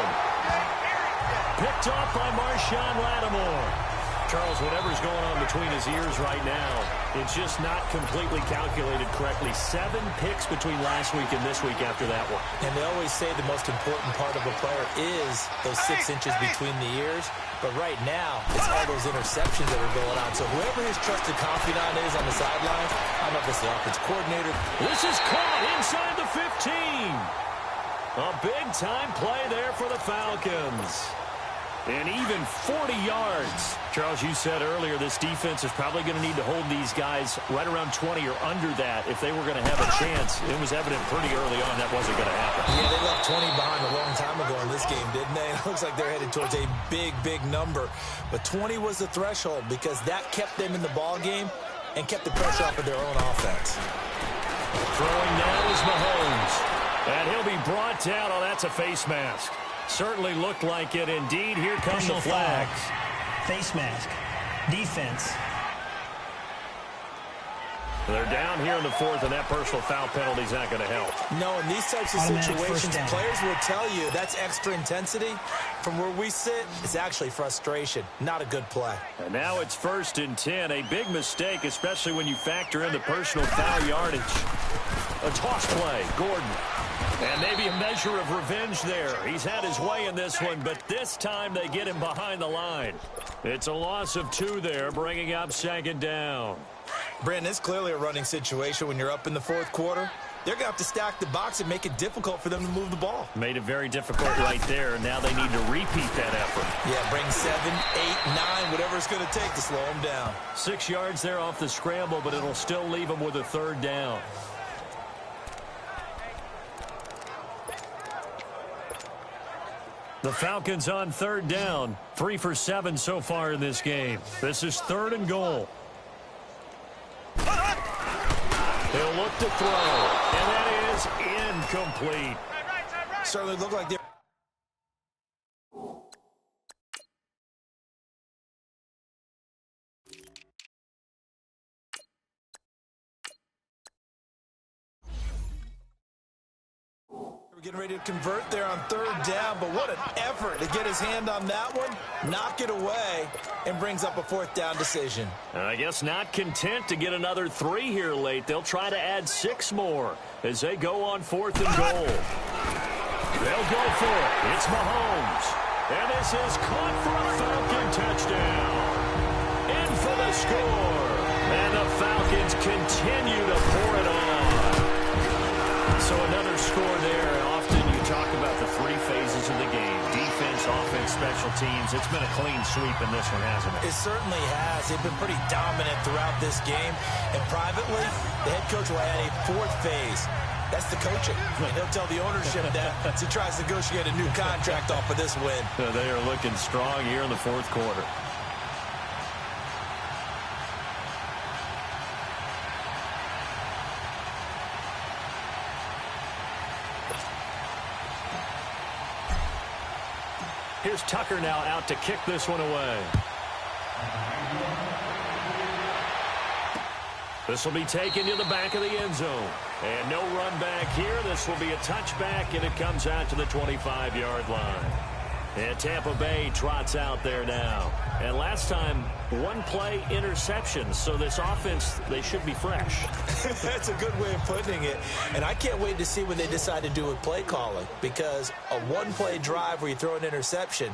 Picked off by Marshawn Lattimore. Charles, whatever's going on between his ears right now, it's just not completely calculated correctly. 7 picks between last week and this week after that one. And they always say the most important part of a player is those 6 inches between the ears. But right now, it's all those interceptions that are going on. So whoever his trusted confidant is on the sidelines, I don't know if it's the offensive coordinator. This is caught inside the 15. A big-time play there for the Falcons. And even 40 yards. Charles, you said earlier this defense is probably going to need to hold these guys right around 20 or under that if they were going to have a chance. It was evident pretty early on that wasn't going to happen. Yeah, they left 20 behind a long time ago in this game, didn't they? It looks like they're headed towards a big, big number. But 20 was the threshold because that kept them in the ball game and kept the pressure off of their own offense. Throwing now is Mahomes. And he'll be brought down. Oh, that's a face mask. Certainly looked like it. Indeed, here comes the flags. Face mask. Defense. They're down here in the fourth, and that personal foul penalty is not going to help. No, in these types of situations, players will tell you that's extra intensity. From where we sit, it's actually frustration. Not a good play. And now it's 1st and 10. A big mistake, especially when you factor in the personal foul yardage. A toss play. Gordon. And maybe a measure of revenge there. He's had his way in this one, but this time they get him behind the line. It's a loss of 2 there, bringing up second down. Brandon, it's clearly a running situation when you're up in the fourth quarter. They're going to have to stack the box and make it difficult for them to move the ball. Made it very difficult right there. Now they need to repeat that effort. Yeah, bring 7, 8, 9, whatever it's going to take to slow them down. 6 yards there off the scramble, but it'll still leave them with a 3rd down. The Falcons on third down. 3 for 7 so far in this game. This is 3rd and goal. He'll look to throw, and that is incomplete. Certainly looked like they were getting ready to convert there on 3rd down, but what an effort to get his hand on that one, knock it away, and brings up a 4th down decision. I guess not content to get another 3 here late. They'll try to add 6 more as they go on 4th and goal. They'll go for it. It's Mahomes. And this is caught for a Falcon touchdown. In for the score. And the Falcons continue to pour it on. So another score there. Often you talk about the 3 phases of the game. Defense, offense, special teams. It's been a clean sweep in this one, hasn't it? It certainly has. They've been pretty dominant throughout this game. And privately, the head coach will add a 4th phase. That's the coaching. And he'll tell the ownership that as he tries to negotiate a new contract off of this win. They are looking strong here in the 4th quarter. Here's Tucker now out to kick this one away. This will be taken to the back of the end zone. And no run back here. This will be a touchback, and it comes out to the 25-yard line. And Tampa Bay trots out there now. And last time, 1 play interception. So this offense, they should be fresh. That's a good way of putting it. And I can't wait to see when they decide to do with play calling. Because a 1-play drive where you throw an interception,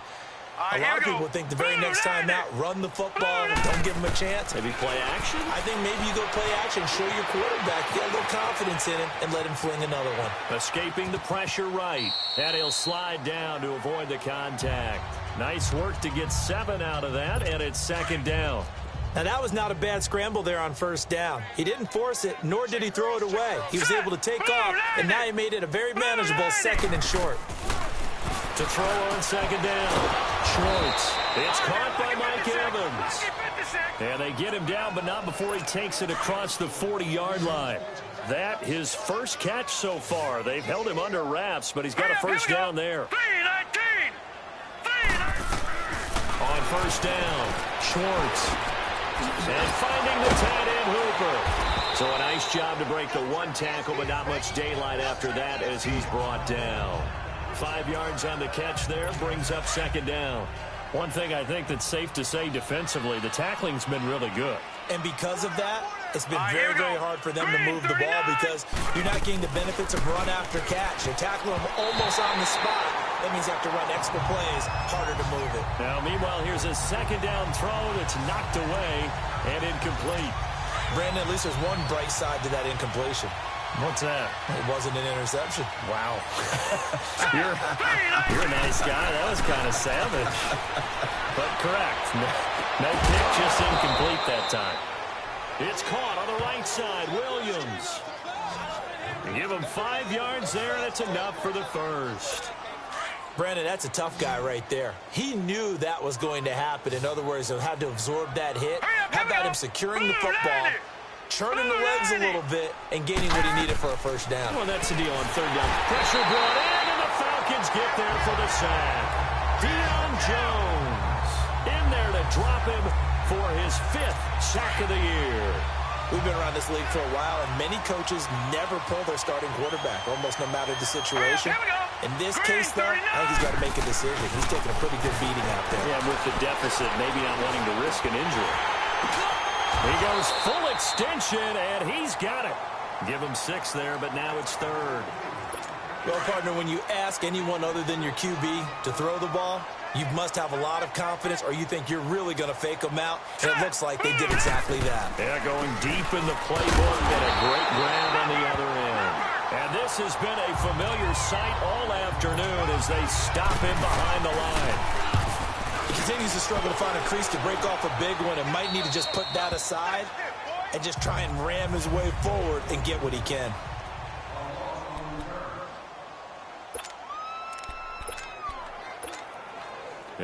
a lot of people think the very next time out, run the football, don't give them a chance. Maybe play action? I think maybe you go play action, show your quarterback, get a little confidence in him, and let him fling another one. Escaping the pressure right. And he'll slide down to avoid the contact. Nice work to get 7 out of that, and it's 2nd down. Now, that was not a bad scramble there on 1st down. He didn't force it, nor did he throw it away. He was able to take off, and now he made it a very manageable 2nd and short. To throw on 2nd down. Schwartz. It's caught by Mike Evans. And they get him down, but not before he takes it across the 40-yard line. That his first catch so far. They've held him under wraps, but he's got a 1st down there. On 1st down, Schwartz. And finding the tight end Hooper. So a nice job to break the 1 tackle, but not much daylight after that as he's brought down. 5 yards on the catch there, brings up 2nd down. One thing I think that's safe to say defensively, the tackling's been really good. And because of that, it's been very, very hard for them to move the ball because you're not getting the benefits of run after catch. You're tackling them almost on the spot. That means you have to run extra plays, harder to move it. Now, meanwhile, here's a 2nd down throw that's knocked away and incomplete. Brandon, at least there's one bright side to that incompletion. What's that? It wasn't an interception. Wow. you're a nice guy. That was kind of savage. But correct. No pick, just incomplete that time. It's caught on the right side. Williams. They give him 5 yards there, and it's enough for the 1st. Brandon, that's a tough guy right there. He knew that was going to happen. In other words, he had to absorb that hit. How about him securing the football, churning the legs a little bit, and gaining what he needed for a 1st down? Well, that's the deal on 3rd down. Pressure brought in, and the Falcons get there for the sack. Deion Jones in there to drop him for his 5th sack of the year. We've been around this league for a while, and many coaches never pull their starting quarterback, almost no matter the situation. In this case, though, I think he's got to make a decision. He's taking a pretty good beating out there. Yeah, with the deficit, maybe not wanting to risk an injury. He goes full extension, and he's got it. Give him 6 there, but now it's 3rd. Well, partner, when you ask anyone other than your QB to throw the ball, you must have a lot of confidence, or you think you're really going to fake them out, and it looks like they did exactly that. Yeah, going deep in the playbook and a great grab on the other end. And this has been a familiar sight all afternoon as they stop him behind the line. He continues to struggle to find a crease to break off a big one and might need to just put that aside and just try and ram his way forward and get what he can.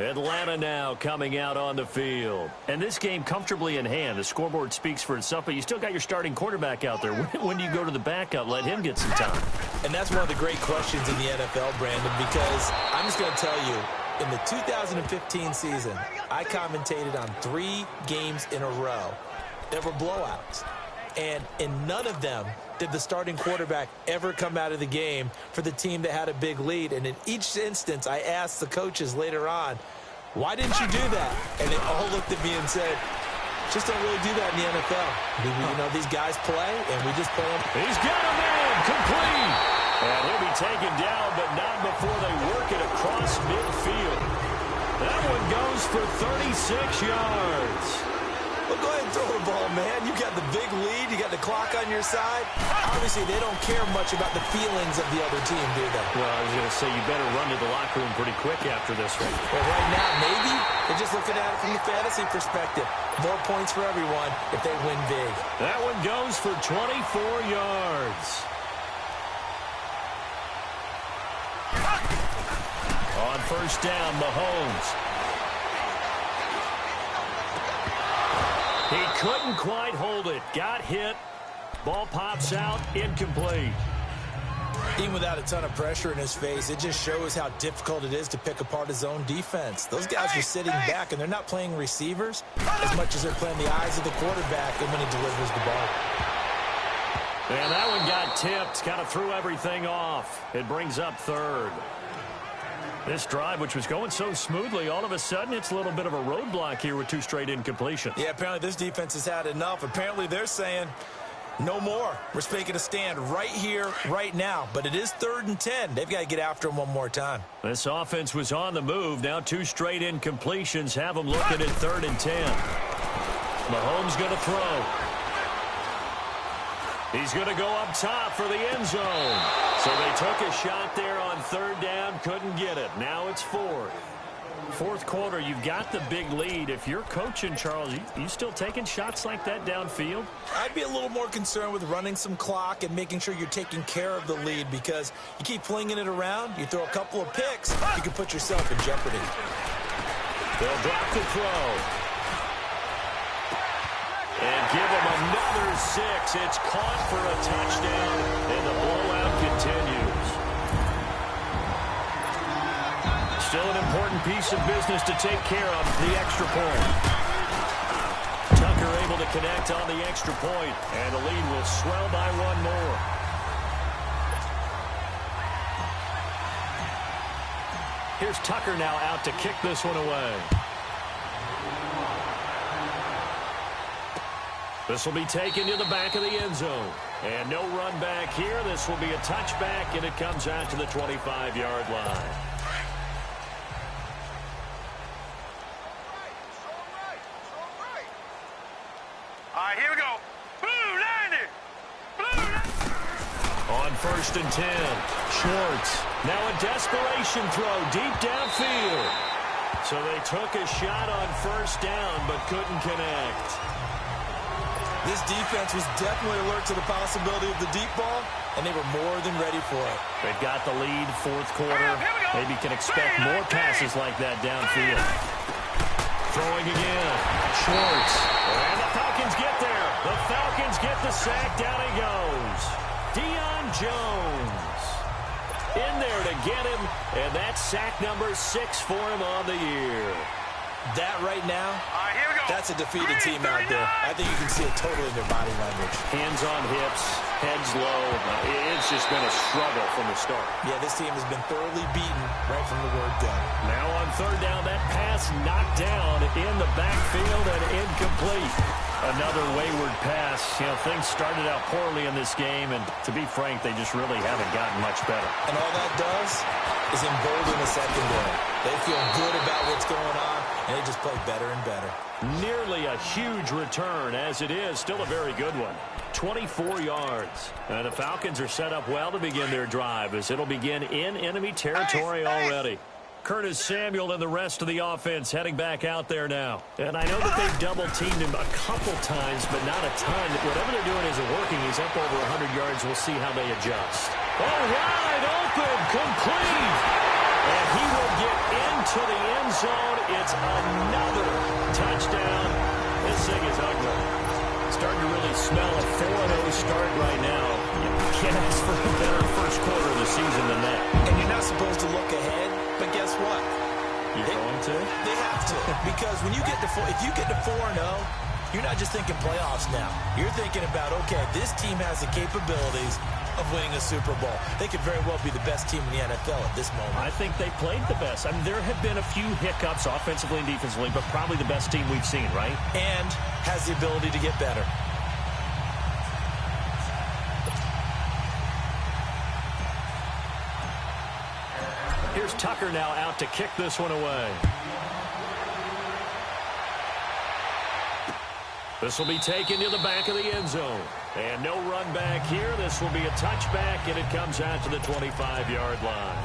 Atlanta now coming out on the field. And this game comfortably in hand. The scoreboard speaks for itself, but you still got your starting quarterback out there. When do you go to the backup? Let him get some time. And that's one of the great questions in the NFL, Brandon, because I'm just going to tell you, in the 2015 season, I commentated on 3 games in a row. There were blowouts. And in none of them did the starting quarterback ever come out of the game for the team that had a big lead. And in each instance, I asked the coaches later on, why didn't you do that? And they all looked at me and said, just don't really do that in the NFL. You know, these guys play, and we just play them. He's got a man, complete. And he'll be taken down, but not before they work it across midfield. That one goes for 36 yards. Well, go ahead and throw the ball, man. You got the big lead. You got the clock on your side. Obviously, they don't care much about the feelings of the other team, do they? Well, I was going to say, you better run to the locker room pretty quick after this one. Well, right now, maybe. They're just looking at it from the fantasy perspective. More points for everyone if they win big. That one goes for 24 yards. On first down, Mahomes. He couldn't quite hold it. Got hit. Ball pops out. Incomplete. Even without a ton of pressure in his face, it just shows how difficult it is to pick apart his own defense. Those guys are sitting back, and they're not playing receivers as much as they're playing the eyes of the quarterback and when he delivers the ball. And that one got tipped. Kind of threw everything off. It brings up third. This drive, which was going so smoothly, all of a sudden it's a little bit of a roadblock here with 2 straight incompletions. Yeah, apparently this defense has had enough. Apparently they're saying, no more. We're making a stand right here, right now. But it is 3rd and 10. They've got to get after him one more time. This offense was on the move. Now 2 straight incompletions have them looking at 3rd and 10. Mahomes going to throw. He's going to go up top for the end zone. So they took a shot there on 3rd down, couldn't get it. Now it's 4th. 4th quarter, you've got the big lead. If you're coaching, Charles, you still taking shots like that downfield? I'd be a little more concerned with running some clock and making sure you're taking care of the lead, because you keep flinging it around, you throw a couple of picks, you can put yourself in jeopardy. They'll drop the throw. And give them another 6. It's caught for a touchdown, and the blowout continues. Still an important piece of business to take care of, the extra point. Tucker able to connect on the extra point, and the lead will swell by 1 more. Here's Tucker now out to kick this one away. This will be taken to the back of the end zone. And no run back here. This will be a touchback, and it comes out to the 25-yard line. All right, here we go. Blue landed. On 1st and 10, Schwartz. Now a desperation throw deep downfield. So they took a shot on 1st down, but couldn't connect. This defense was definitely alert to the possibility of the deep ball, and they were more than ready for it. They've got the lead, 4th quarter. Maybe can expect more passes like that downfield. Throwing again. Schwartz. And the Falcons get there. The Falcons get the sack. Down he goes. Deion Jones in there to get him, and that's sack number 6 for him on the year. That right now, Here we go. that's a defeated team out there. I think you can see it totally in their body language. Hands on hips, heads low. It's just been a struggle from the start. Yeah, this team has been thoroughly beaten right from the word go. Now on 3rd down, that pass knocked down in the backfield and incomplete. Another wayward pass. You know, things started out poorly in this game, and to be frank, they just really haven't gotten much better. And all that does is embolden the secondary. They feel good about what's going on, and they just play better and better. Nearly a huge return, as it is. Still a very good one. 24 yards. And the Falcons are set up well to begin their drive, as it'll begin in enemy territory already. Curtis Samuel and the rest of the offense heading back out there now. And I know that they've double-teamed him a couple times, but not a ton. Whatever they're doing isn't working. He's up over 100 yards. We'll see how they adjust. Oh, wide open, complete. And he will get into the end zone. It's another touchdown. This thing is ugly. Starting to really smell a 4-0 start right now. You can't ask for a better first quarter of the season than that. And you're not supposed to look ahead, but guess what? You're going to? They have to. Because when you get to if you get to 4-0, you're not just thinking playoffs now. You're thinking about, okay, this team has the capabilities of winning a Super Bowl. They could very well be the best team in the NFL at this moment. I think they played the best. I mean, there have been a few hiccups offensively and defensively, but probably the best team we've seen, right? And has the ability to get better. Here's Tucker now out to kick this one away. This will be taken to the back of the end zone. And no run back here. This will be a touchback, and it comes out to the 25-yard line.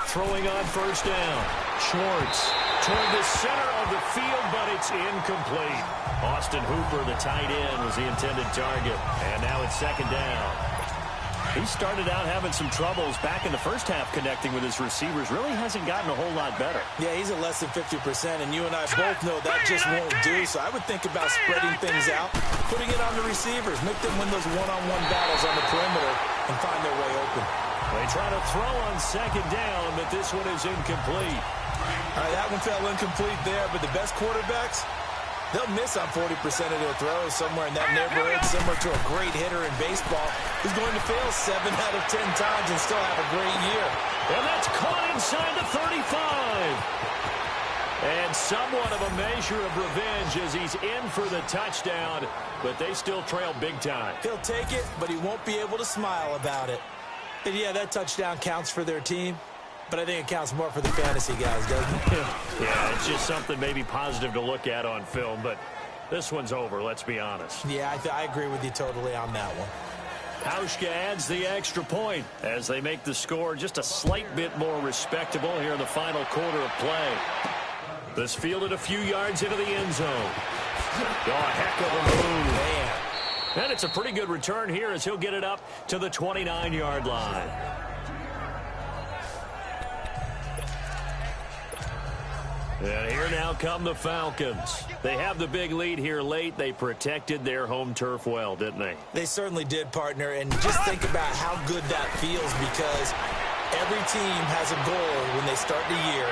Throwing on first down. Schwartz toward the center of the field, but it's incomplete. Austin Hooper, the tight end, was the intended target. And now it's second down. He started out having some troubles back in the first half connecting with his receivers. Really hasn't gotten a whole lot better. Yeah, he's at less than 50%, and you and I both know that just won't do. So I would think about spreading things out, putting it on the receivers, make them win those one-on-one battles on the perimeter and find their way open. They try to throw on second down, but this one is incomplete. All right, that one fell incomplete there, but the best quarterbacks, they'll miss on 40% of their throws somewhere in that neighborhood, similar to a great hitter in baseball who's going to fail 7 out of 10 times and still have a great year. And that's caught inside the 35. And somewhat of a measure of revenge as he's in for the touchdown, but they still trail big time. He'll take it, but he won't be able to smile about it. And yeah, that touchdown counts for their team, but I think it counts more for the fantasy guys, doesn't it? Yeah, it's just something maybe positive to look at on film, but this one's over, let's be honest. Yeah, I agree with you totally on that one. Hauschka adds the extra point as they make the score just a slight bit more respectable here in the final quarter of play. This fielded a few yards into the end zone. Oh, a heck of a move. Man. And it's a pretty good return here as he'll get it up to the 29-yard line. And here now come the Falcons. They have the big lead here late. They protected their home turf well, didn't they? They certainly did, partner. And just think about how good that feels, because every team has a goal when they start the year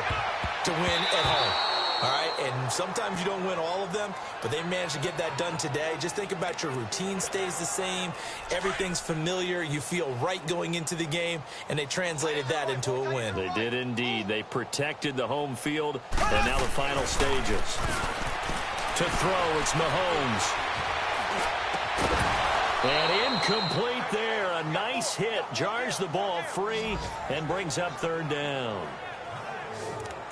to win at home. All right, and sometimes you don't win all of them, but they managed to get that done today. Just think about your routine stays the same. Everything's familiar. You feel right going into the game, and they translated that into a win. They did indeed. They protected the home field, and now the final stages. To throw, it's Mahomes. And incomplete there. A nice hit. Jars the ball free and brings up third down.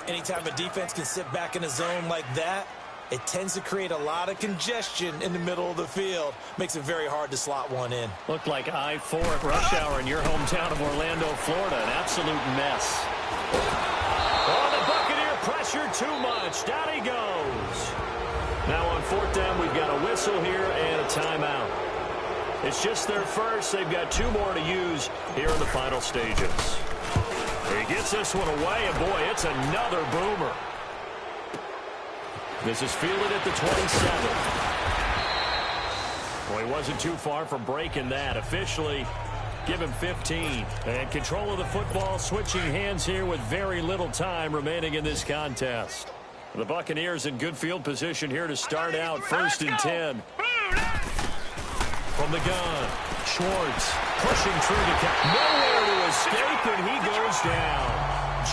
Anytime a defense can sit back in a zone like that, it tends to create a lot of congestion in the middle of the field. Makes it very hard to slot one in. Looked like I-4 at rush hour in your hometown of Orlando, Florida. An absolute mess. Oh, the Buccaneer pressure too much. Down he goes. Now on fourth down, we've got a whistle here and a timeout. It's just their first. They've got 2 more to use here in the final stages. He gets this one away, and boy, it's another boomer. This is fielded at the 27. Well, he wasn't too far from breaking that. Officially, give him 15. And control of the football, switching hands here with very little time remaining in this contest. The Buccaneers in good field position here to start out, 1st and 10. From the gun, Schwartz pushing through the cap. Nowhere to escape, and he goes down.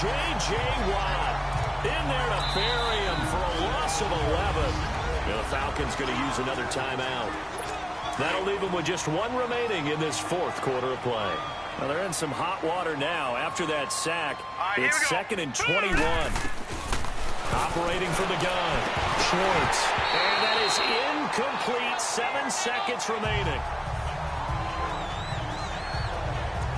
J.J. Watt in there to bury him for a loss of 11. And the Falcons going to use another timeout. That'll leave them with just 1 remaining in this 4th quarter of play. Well, they're in some hot water now after that sack. It's 2nd and 21. Operating from the gun, Schwartz. And that is incomplete. 7 seconds remaining.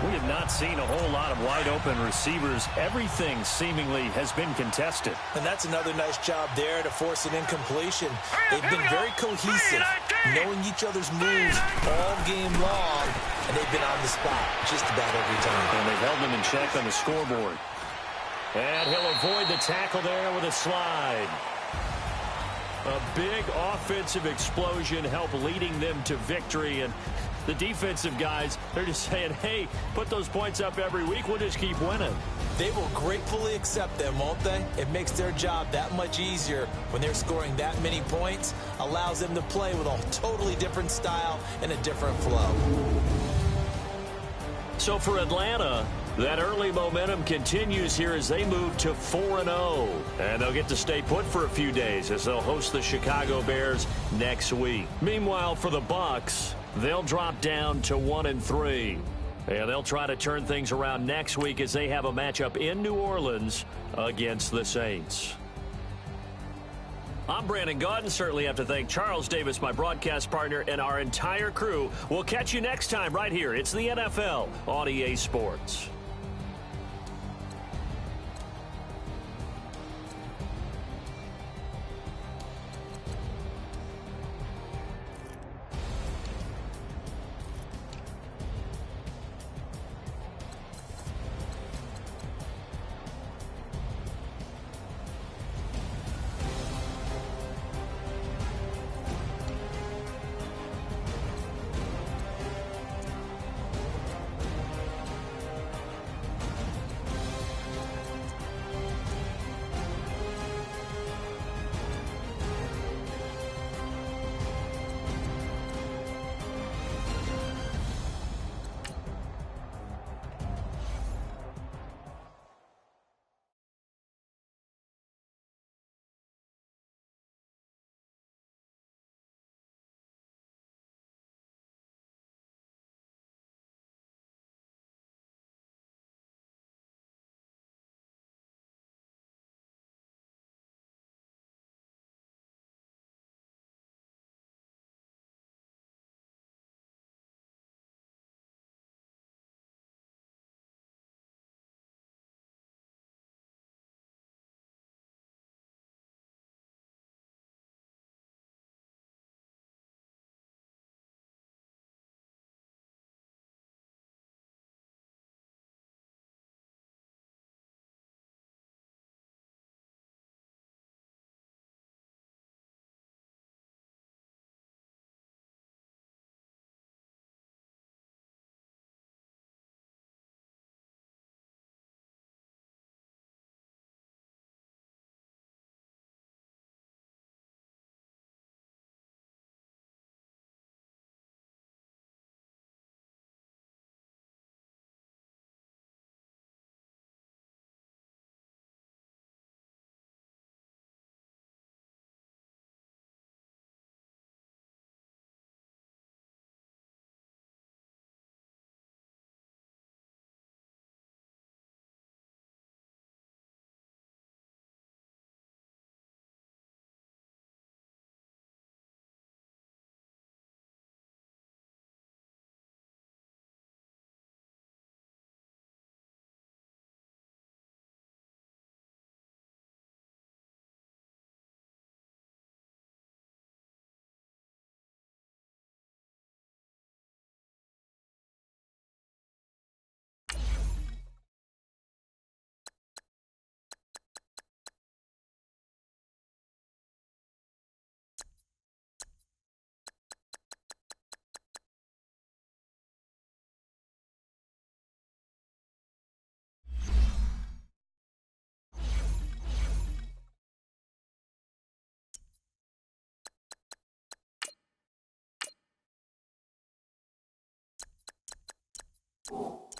We have not seen a whole lot of wide-open receivers. Everything seemingly has been contested. And that's another nice job there to force an incompletion. They've been very cohesive, knowing each other's moves all game long, and they've been on the spot just about every time. And they've held them in check on the scoreboard. And he'll avoid the tackle there with a slide. A big offensive explosion helped leading them to victory. And the defensive guys, they're just saying, hey, put those points up every week. We'll just keep winning. They will gratefully accept them, won't they? It makes their job that much easier when they're scoring that many points. Allows them to play with a totally different style and a different flow. So for Atlanta, that early momentum continues here as they move to 4-0. And they'll get to stay put for a few days as they'll host the Chicago Bears next week. Meanwhile, for the Bucs, they'll drop down to 1-3. And they'll try to turn things around next week as they have a matchup in New Orleans against the Saints. I'm Brandon Gaudin. Certainly have to thank Charles Davis, my broadcast partner, and our entire crew. We'll catch you next time right here. It's the NFL on EA Sports. Oh.